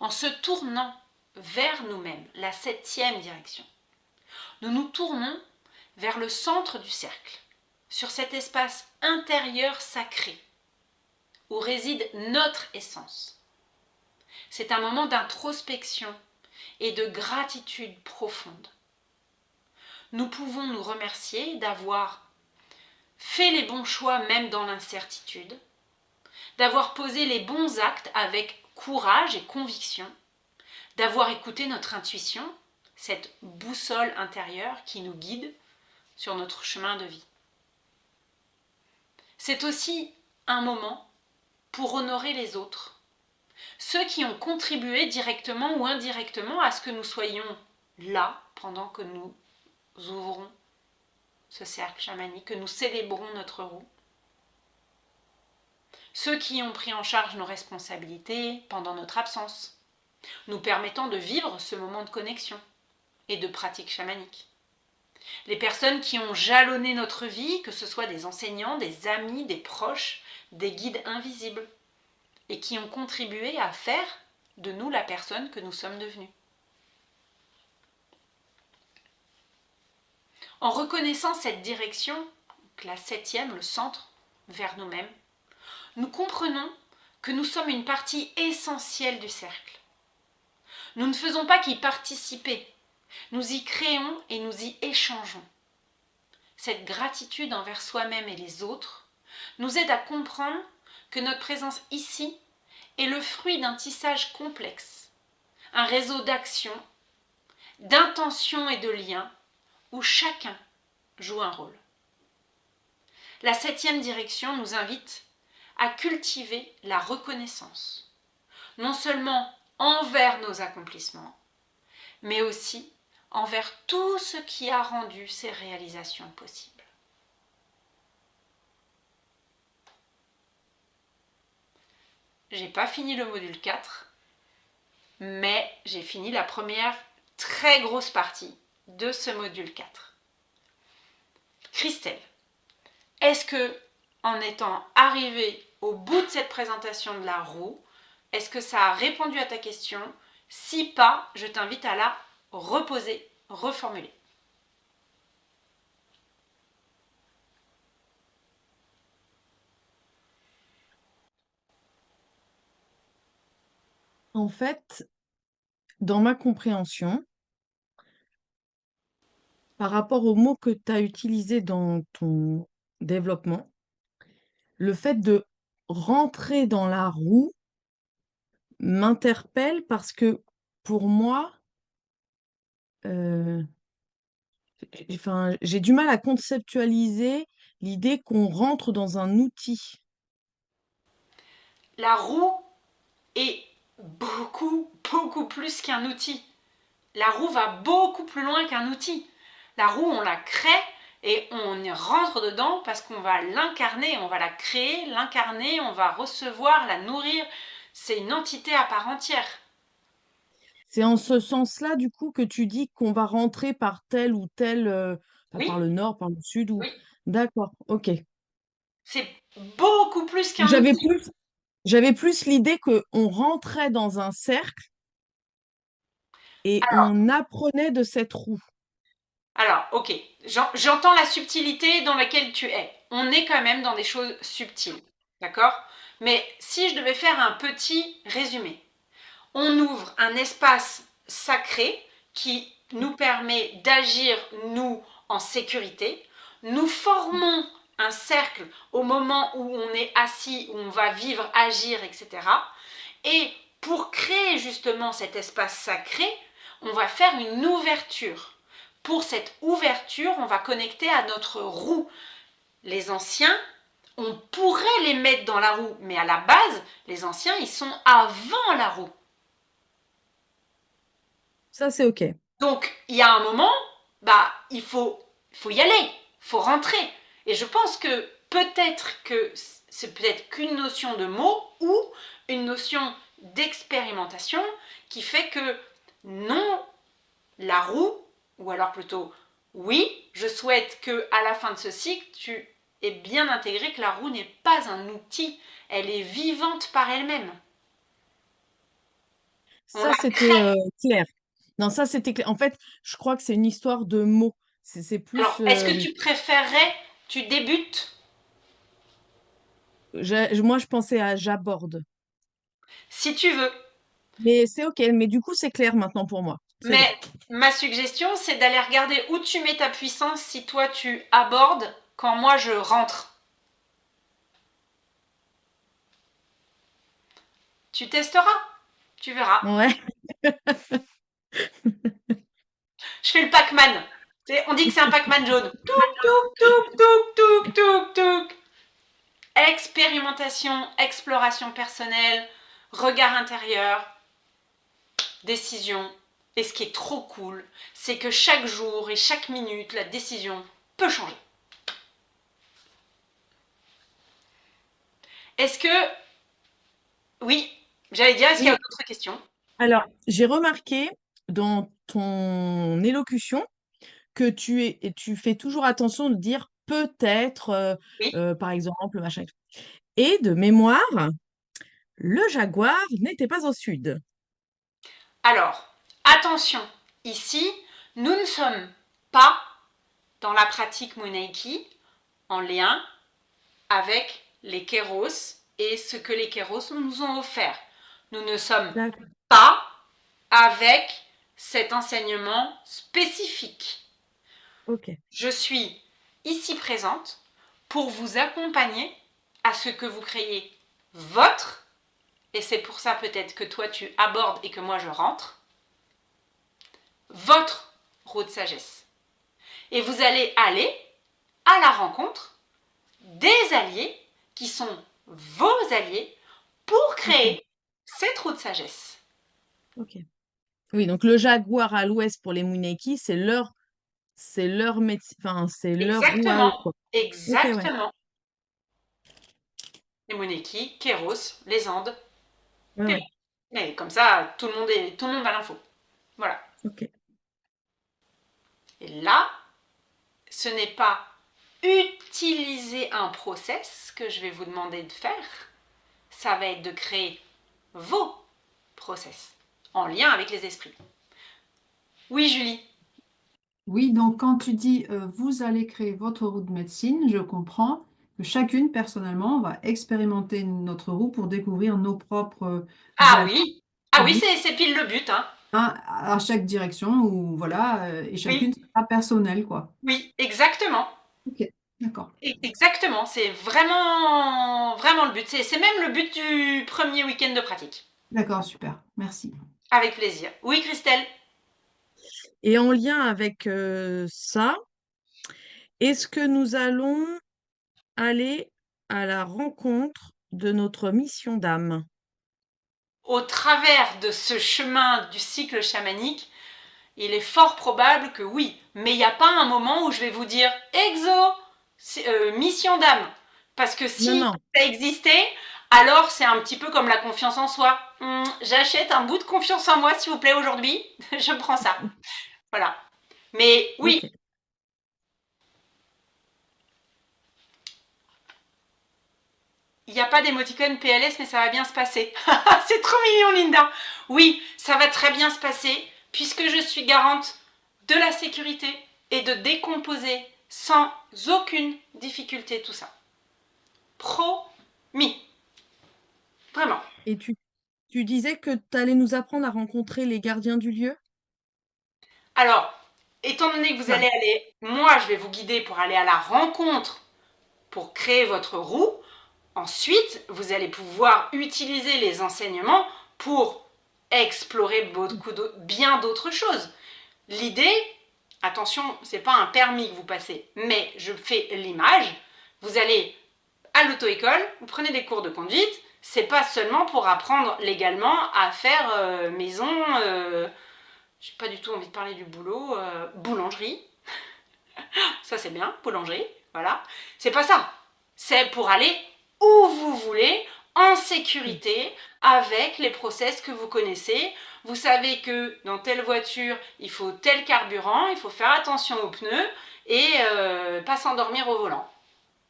En se tournant vers nous-mêmes, la septième direction, nous nous tournons vers le centre du cercle, sur cet espace intérieur sacré, où réside notre essence. C'est un moment d'introspection et de gratitude profonde. Nous pouvons nous remercier d'avoir fait les bons choix même dans l'incertitude, d'avoir posé les bons actes avec courage et conviction, d'avoir écouté notre intuition, cette boussole intérieure qui nous guide sur notre chemin de vie. C'est aussi un moment pour honorer les autres, ceux qui ont contribué directement ou indirectement à ce que nous soyons là pendant que nous ouvrons ce cercle chamanique, que nous célébrons notre roue. Ceux qui ont pris en charge nos responsabilités pendant notre absence, nous permettant de vivre ce moment de connexion et de pratique chamanique. Les personnes qui ont jalonné notre vie, que ce soit des enseignants, des amis, des proches, des guides invisibles, et qui ont contribué à faire de nous la personne que nous sommes devenus. En reconnaissant cette direction, la 7e, le centre, vers nous-mêmes, nous comprenons que nous sommes une partie essentielle du cercle. Nous ne faisons pas qu'y participer, nous y créons et nous y échangeons. Cette gratitude envers soi-même et les autres nous aide à comprendre que notre présence ici est le fruit d'un tissage complexe, un réseau d'actions, d'intentions et de liens où chacun joue un rôle. La 7e direction nous invite à cultiver la reconnaissance, non seulement envers nos accomplissements, mais aussi envers tout ce qui a rendu ces réalisations possibles. J'ai pas fini le module 4, mais j'ai fini la première très grosse partie de ce module 4. Christelle, est-ce que, en étant arrivée au bout de cette présentation de la roue, est-ce que ça a répondu à ta question? Si pas, je t'invite à la reposer, reformuler. En fait, dans ma compréhension, par rapport aux mots que tu as utilisés dans ton développement, le fait de rentrer dans la roue m'interpelle parce que pour moi, euh, enfin, j'ai du mal à conceptualiser l'idée qu'on rentre dans un outil. La roue est beaucoup plus qu'un outil. La roue va beaucoup plus loin qu'un outil. La roue, on la crée et on y rentre dedans parce qu'on va l'incarner, on va la créer, l'incarner, on va recevoir, la nourrir. C'est une entité à part entière. C'est en ce sens-là, du coup, que tu dis qu'on va rentrer par tel ou tel, par Oui, le nord, par le sud, ou... oui. D'accord, ok. C'est beaucoup plus qu'un J'avais outil. plus, j'avais plus l'idée qu'on rentrait dans un cercle et on apprenait de cette roue. Alors, ok, j'entends la subtilité dans laquelle tu es. On est quand même dans des choses subtiles, d'accord? Mais si je devais faire un petit résumé, on ouvre un espace sacré qui nous permet d'agir, nous, en sécurité. Nous formons un cercle au moment où on est assis, où on va vivre, agir, etc. Et pour créer justement cet espace sacré, on va faire une ouverture. Pour cette ouverture, on va connecter à notre roue. Les anciens, on pourrait les mettre dans la roue, mais à la base, les anciens, ils sont avant la roue. Ça, c'est ok. Donc, il y a un moment, il faut y aller, il faut rentrer. Et je pense que c'est peut-être qu'une notion de mot ou une notion d'expérimentation qui fait que non, la roue, ou alors plutôt oui, je souhaite que à la fin de ce cycle, tu aies bien intégré que la roue n'est pas un outil, elle est vivante par elle-même. On Ça, la c'était crée. clair. Non, ça, c'était clair. En fait, je crois que c'est une histoire de mots. C'est plus... Alors, est-ce que tu préférerais, tu débutes? moi, je pensais à j'aborde. Si tu veux. Mais c'est ok. Mais du coup, c'est clair maintenant pour moi. C'est bon. Mais ma suggestion, c'est d'aller regarder où tu mets ta puissance si toi tu abordes quand moi je rentre. Tu testeras, tu verras. Ouais. Je fais le Pac-Man. On dit que c'est un Pac-Man jaune. Touk, touk, touk, touk, touk, touk, touk. expérimentation, exploration personnelle, regard intérieur, décision. Et ce qui est trop cool, c'est que chaque jour et chaque minute, la décision peut changer. Est-ce que... Oui, j'allais dire, est-ce qu'il y a Oui, d'autres questions? alors, j'ai remarqué dans ton élocution que tu fais toujours attention de dire peut-être, Oui. par exemple, machin. Et de mémoire, le jaguar n'était pas au sud. Alors, attention, ici, nous ne sommes pas dans la pratique Muneiki en lien avec les kéros et ce que les kéros nous ont offert. Nous ne sommes D'accord. pas avec cet enseignement spécifique. Ok. Je suis ici présente pour vous accompagner à ce que vous créez votre, et c'est pour ça peut-être que toi tu abordes et que moi je rentre, votre roue de sagesse. Et vous allez aller à la rencontre des alliés qui sont vos alliés pour Ok. créer cette roue de sagesse. Ok. Oui, donc le jaguar à l'ouest pour les Muneki, c'est leur médecin, enfin, c'est leur roue à eux, Exactement, quoi. Ok, ouais. exactement. Les Moneki, Kéros, les Andes, Ouais, ouais. Péli. Et comme ça, tout le monde a l'info. Voilà. Ok. Et là, ce n'est pas utiliser un process que je vais vous demander de faire. Ça va être de créer vos process en lien avec les esprits. Oui, Julie. Oui, donc quand tu dis vous allez créer votre roue de médecine, je comprends que chacune, personnellement, on va expérimenter notre roue pour découvrir nos propres Ah alliés oui. Ah ou oui, guides c'est pile le but, hein. à chaque direction, ou voilà, et chacune Oui, sera personnelle, quoi. oui, exactement. Ok, d'accord. Exactement, c'est vraiment, vraiment le but. C'est même le but du premier week-end de pratique. D'accord, super. Merci. Avec plaisir. Oui, Christelle. Et en lien avec ça, est-ce que nous allons aller à la rencontre de notre mission d'âme? Au travers de ce chemin du cycle chamanique, il est fort probable que oui, mais il n'y a pas un moment où je vais vous dire exo, mission d'âme. Parce que Non, si non. ça existait, alors c'est un petit peu comme la confiance en soi. J'achète un bout de confiance en moi, s'il vous plaît, aujourd'hui. Je prends ça. Voilà. Mais oui, Ok. il n'y a pas d'émoticône PLS, mais ça va bien se passer. C'est trop mignon, Linda. Oui, ça va très bien se passer, puisque je suis garante de la sécurité et de décomposer sans aucune difficulté tout ça. Promis. Vraiment. Et tu disais que tu allais nous apprendre à rencontrer les gardiens du lieu? Alors, étant donné que vous Enfin, allez aller, moi je vais vous guider pour aller à la rencontre pour créer votre roue. Ensuite, vous allez pouvoir utiliser les enseignements pour explorer bien d'autres choses. L'idée, attention, c'est pas un permis que vous passez, mais je fais l'image. Vous allez à l'auto-école, vous prenez des cours de conduite. C'est pas seulement pour apprendre légalement à faire maison. J'ai pas du tout envie de parler du boulot. Boulangerie, ça c'est bien, boulangerie, voilà. C'est pas ça. C'est pour aller où vous voulez, en sécurité, avec les process que vous connaissez. Vous savez que dans telle voiture, il faut tel carburant, il faut faire attention aux pneus et pas s'endormir au volant.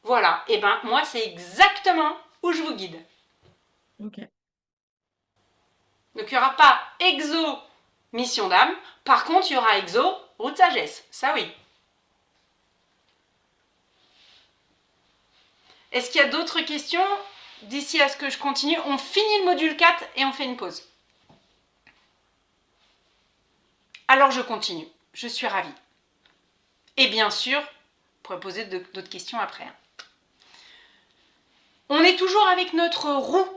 Voilà, et ben moi c'est exactement où je vous guide. ok. Donc il n'y aura pas exo mission d'âme, par contre il y aura exo route de sagesse, ça oui. Est-ce qu'il y a d'autres questions d'ici à ce que je continue? On finit le module 4 et on fait une pause. Alors je continue, je suis ravie. Et bien sûr, vous pourrez poser d'autres questions après. On est toujours avec notre roue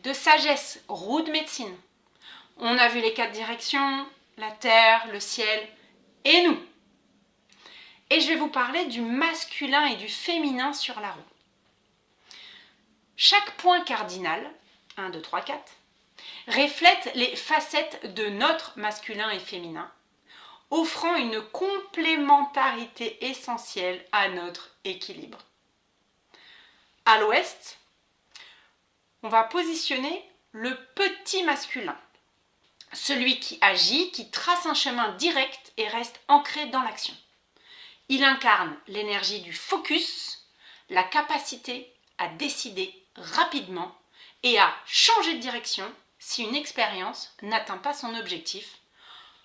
de sagesse, roue de médecine. On a vu les 4 directions, la terre, le ciel et nous. Et je vais vous parler du masculin et du féminin sur la roue. Chaque point cardinal, 1, 2, 3, 4, reflète les facettes de notre masculin et féminin, offrant une complémentarité essentielle à notre équilibre. À l'ouest, on va positionner le petit masculin, celui qui agit, qui trace un chemin direct et reste ancré dans l'action. Il incarne l'énergie du focus, la capacité à décider rapidement et à changer de direction si une expérience n'atteint pas son objectif,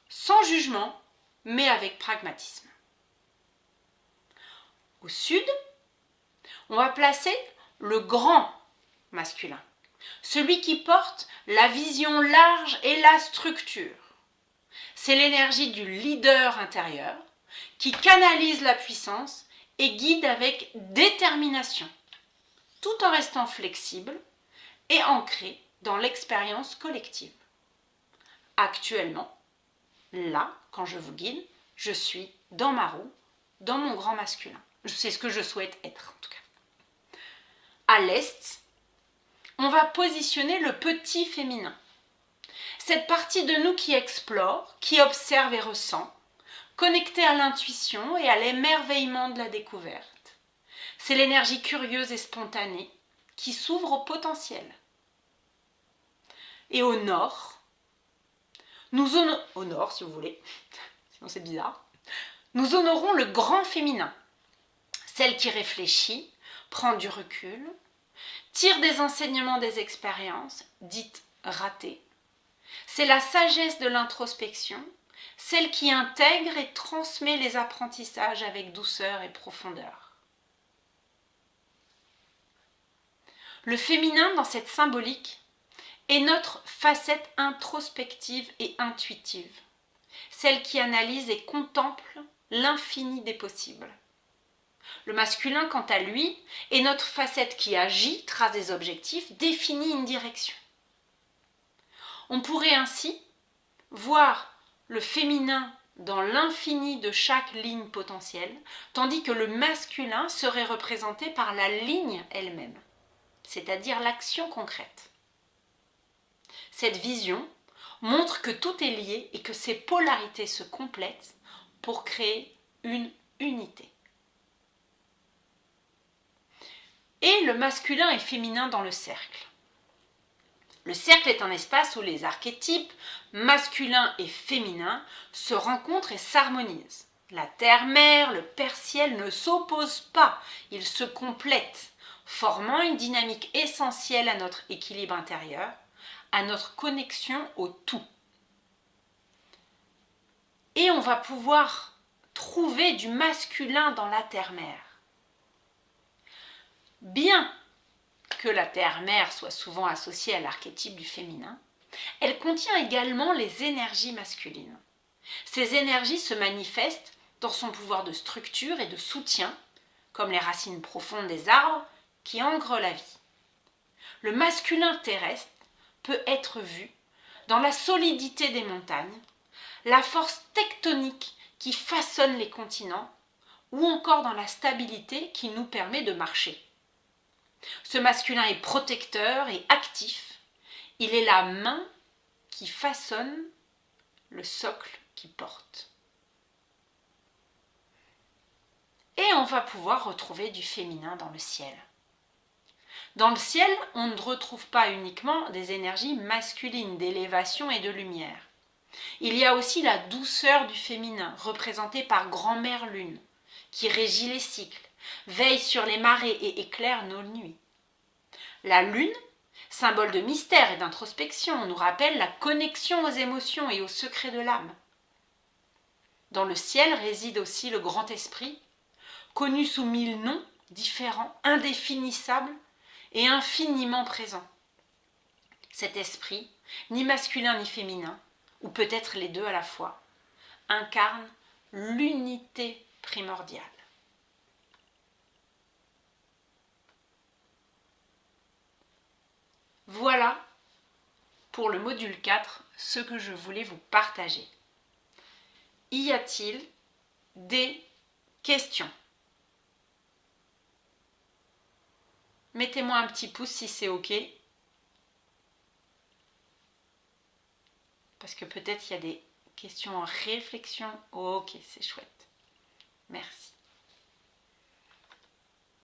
sans jugement, mais avec pragmatisme. Au sud, on va placer le grand masculin, celui qui porte la vision large et la structure. C'est l'énergie du leader intérieur qui canalise la puissance et guide avec détermination, tout en restant flexible et ancré dans l'expérience collective. Actuellement, là, quand je vous guide, je suis dans ma roue, dans mon grand masculin. C'est ce que je souhaite être, en tout cas. À l'est, on va positionner le petit féminin. Cette partie de nous qui explore, qui observe et ressent, connectée à l'intuition et à l'émerveillement de la découverte. C'est l'énergie curieuse et spontanée qui s'ouvre au potentiel. Et au nord, au nord si vous voulez, sinon c'est bizarre, nous honorons le grand féminin, celle qui réfléchit, prend du recul, tire des enseignements des expériences, dites ratées. C'est la sagesse de l'introspection, celle qui intègre et transmet les apprentissages avec douceur et profondeur. Le féminin dans cette symbolique est notre facette introspective et intuitive, celle qui analyse et contemple l'infini des possibles. Le masculin, quant à lui, est notre facette qui agit, trace des objectifs, définit une direction. On pourrait ainsi voir le féminin dans l'infini de chaque ligne potentielle, tandis que le masculin serait représenté par la ligne elle-même, c'est-à-dire l'action concrète. Cette vision montre que tout est lié et que ces polarités se complètent pour créer une unité. Et le masculin et féminin dans le cercle. Le cercle est un espace où les archétypes masculins et féminins se rencontrent et s'harmonisent. La terre-mère, le père-ciel ne s'opposent pas, ils se complètent, formant une dynamique essentielle à notre équilibre intérieur, à notre connexion au tout. Et on va pouvoir trouver du masculin dans la terre-mère. Bien que la terre-mère soit souvent associée à l'archétype du féminin, elle contient également les énergies masculines. Ces énergies se manifestent dans son pouvoir de structure et de soutien, comme les racines profondes des arbres qui ancrent la vie. Le masculin terrestre peut être vu dans la solidité des montagnes, la force tectonique qui façonne les continents, ou encore dans la stabilité qui nous permet de marcher. Ce masculin est protecteur et actif. Il est la main qui façonne le socle qui porte. Et on va pouvoir retrouver du féminin dans le ciel. Dans le ciel, on ne retrouve pas uniquement des énergies masculines d'élévation et de lumière. Il y a aussi la douceur du féminin, représentée par Grand-Mère Lune, qui régit les cycles, veille sur les marées et éclaire nos nuits. La lune, symbole de mystère et d'introspection, nous rappelle la connexion aux émotions et aux secrets de l'âme. Dans le ciel réside aussi le grand esprit, connu sous 1000 noms différents, indéfinissables et infiniment présents. Cet esprit, ni masculin ni féminin, ou peut-être les deux à la fois, incarne l'unité primordiale. Voilà pour le module 4 ce que je voulais vous partager. Y a-t-il des questions ? Mettez-moi un petit pouce si c'est OK. Parce que peut-être il y a des questions en réflexion. Oh, OK, c'est chouette. Merci.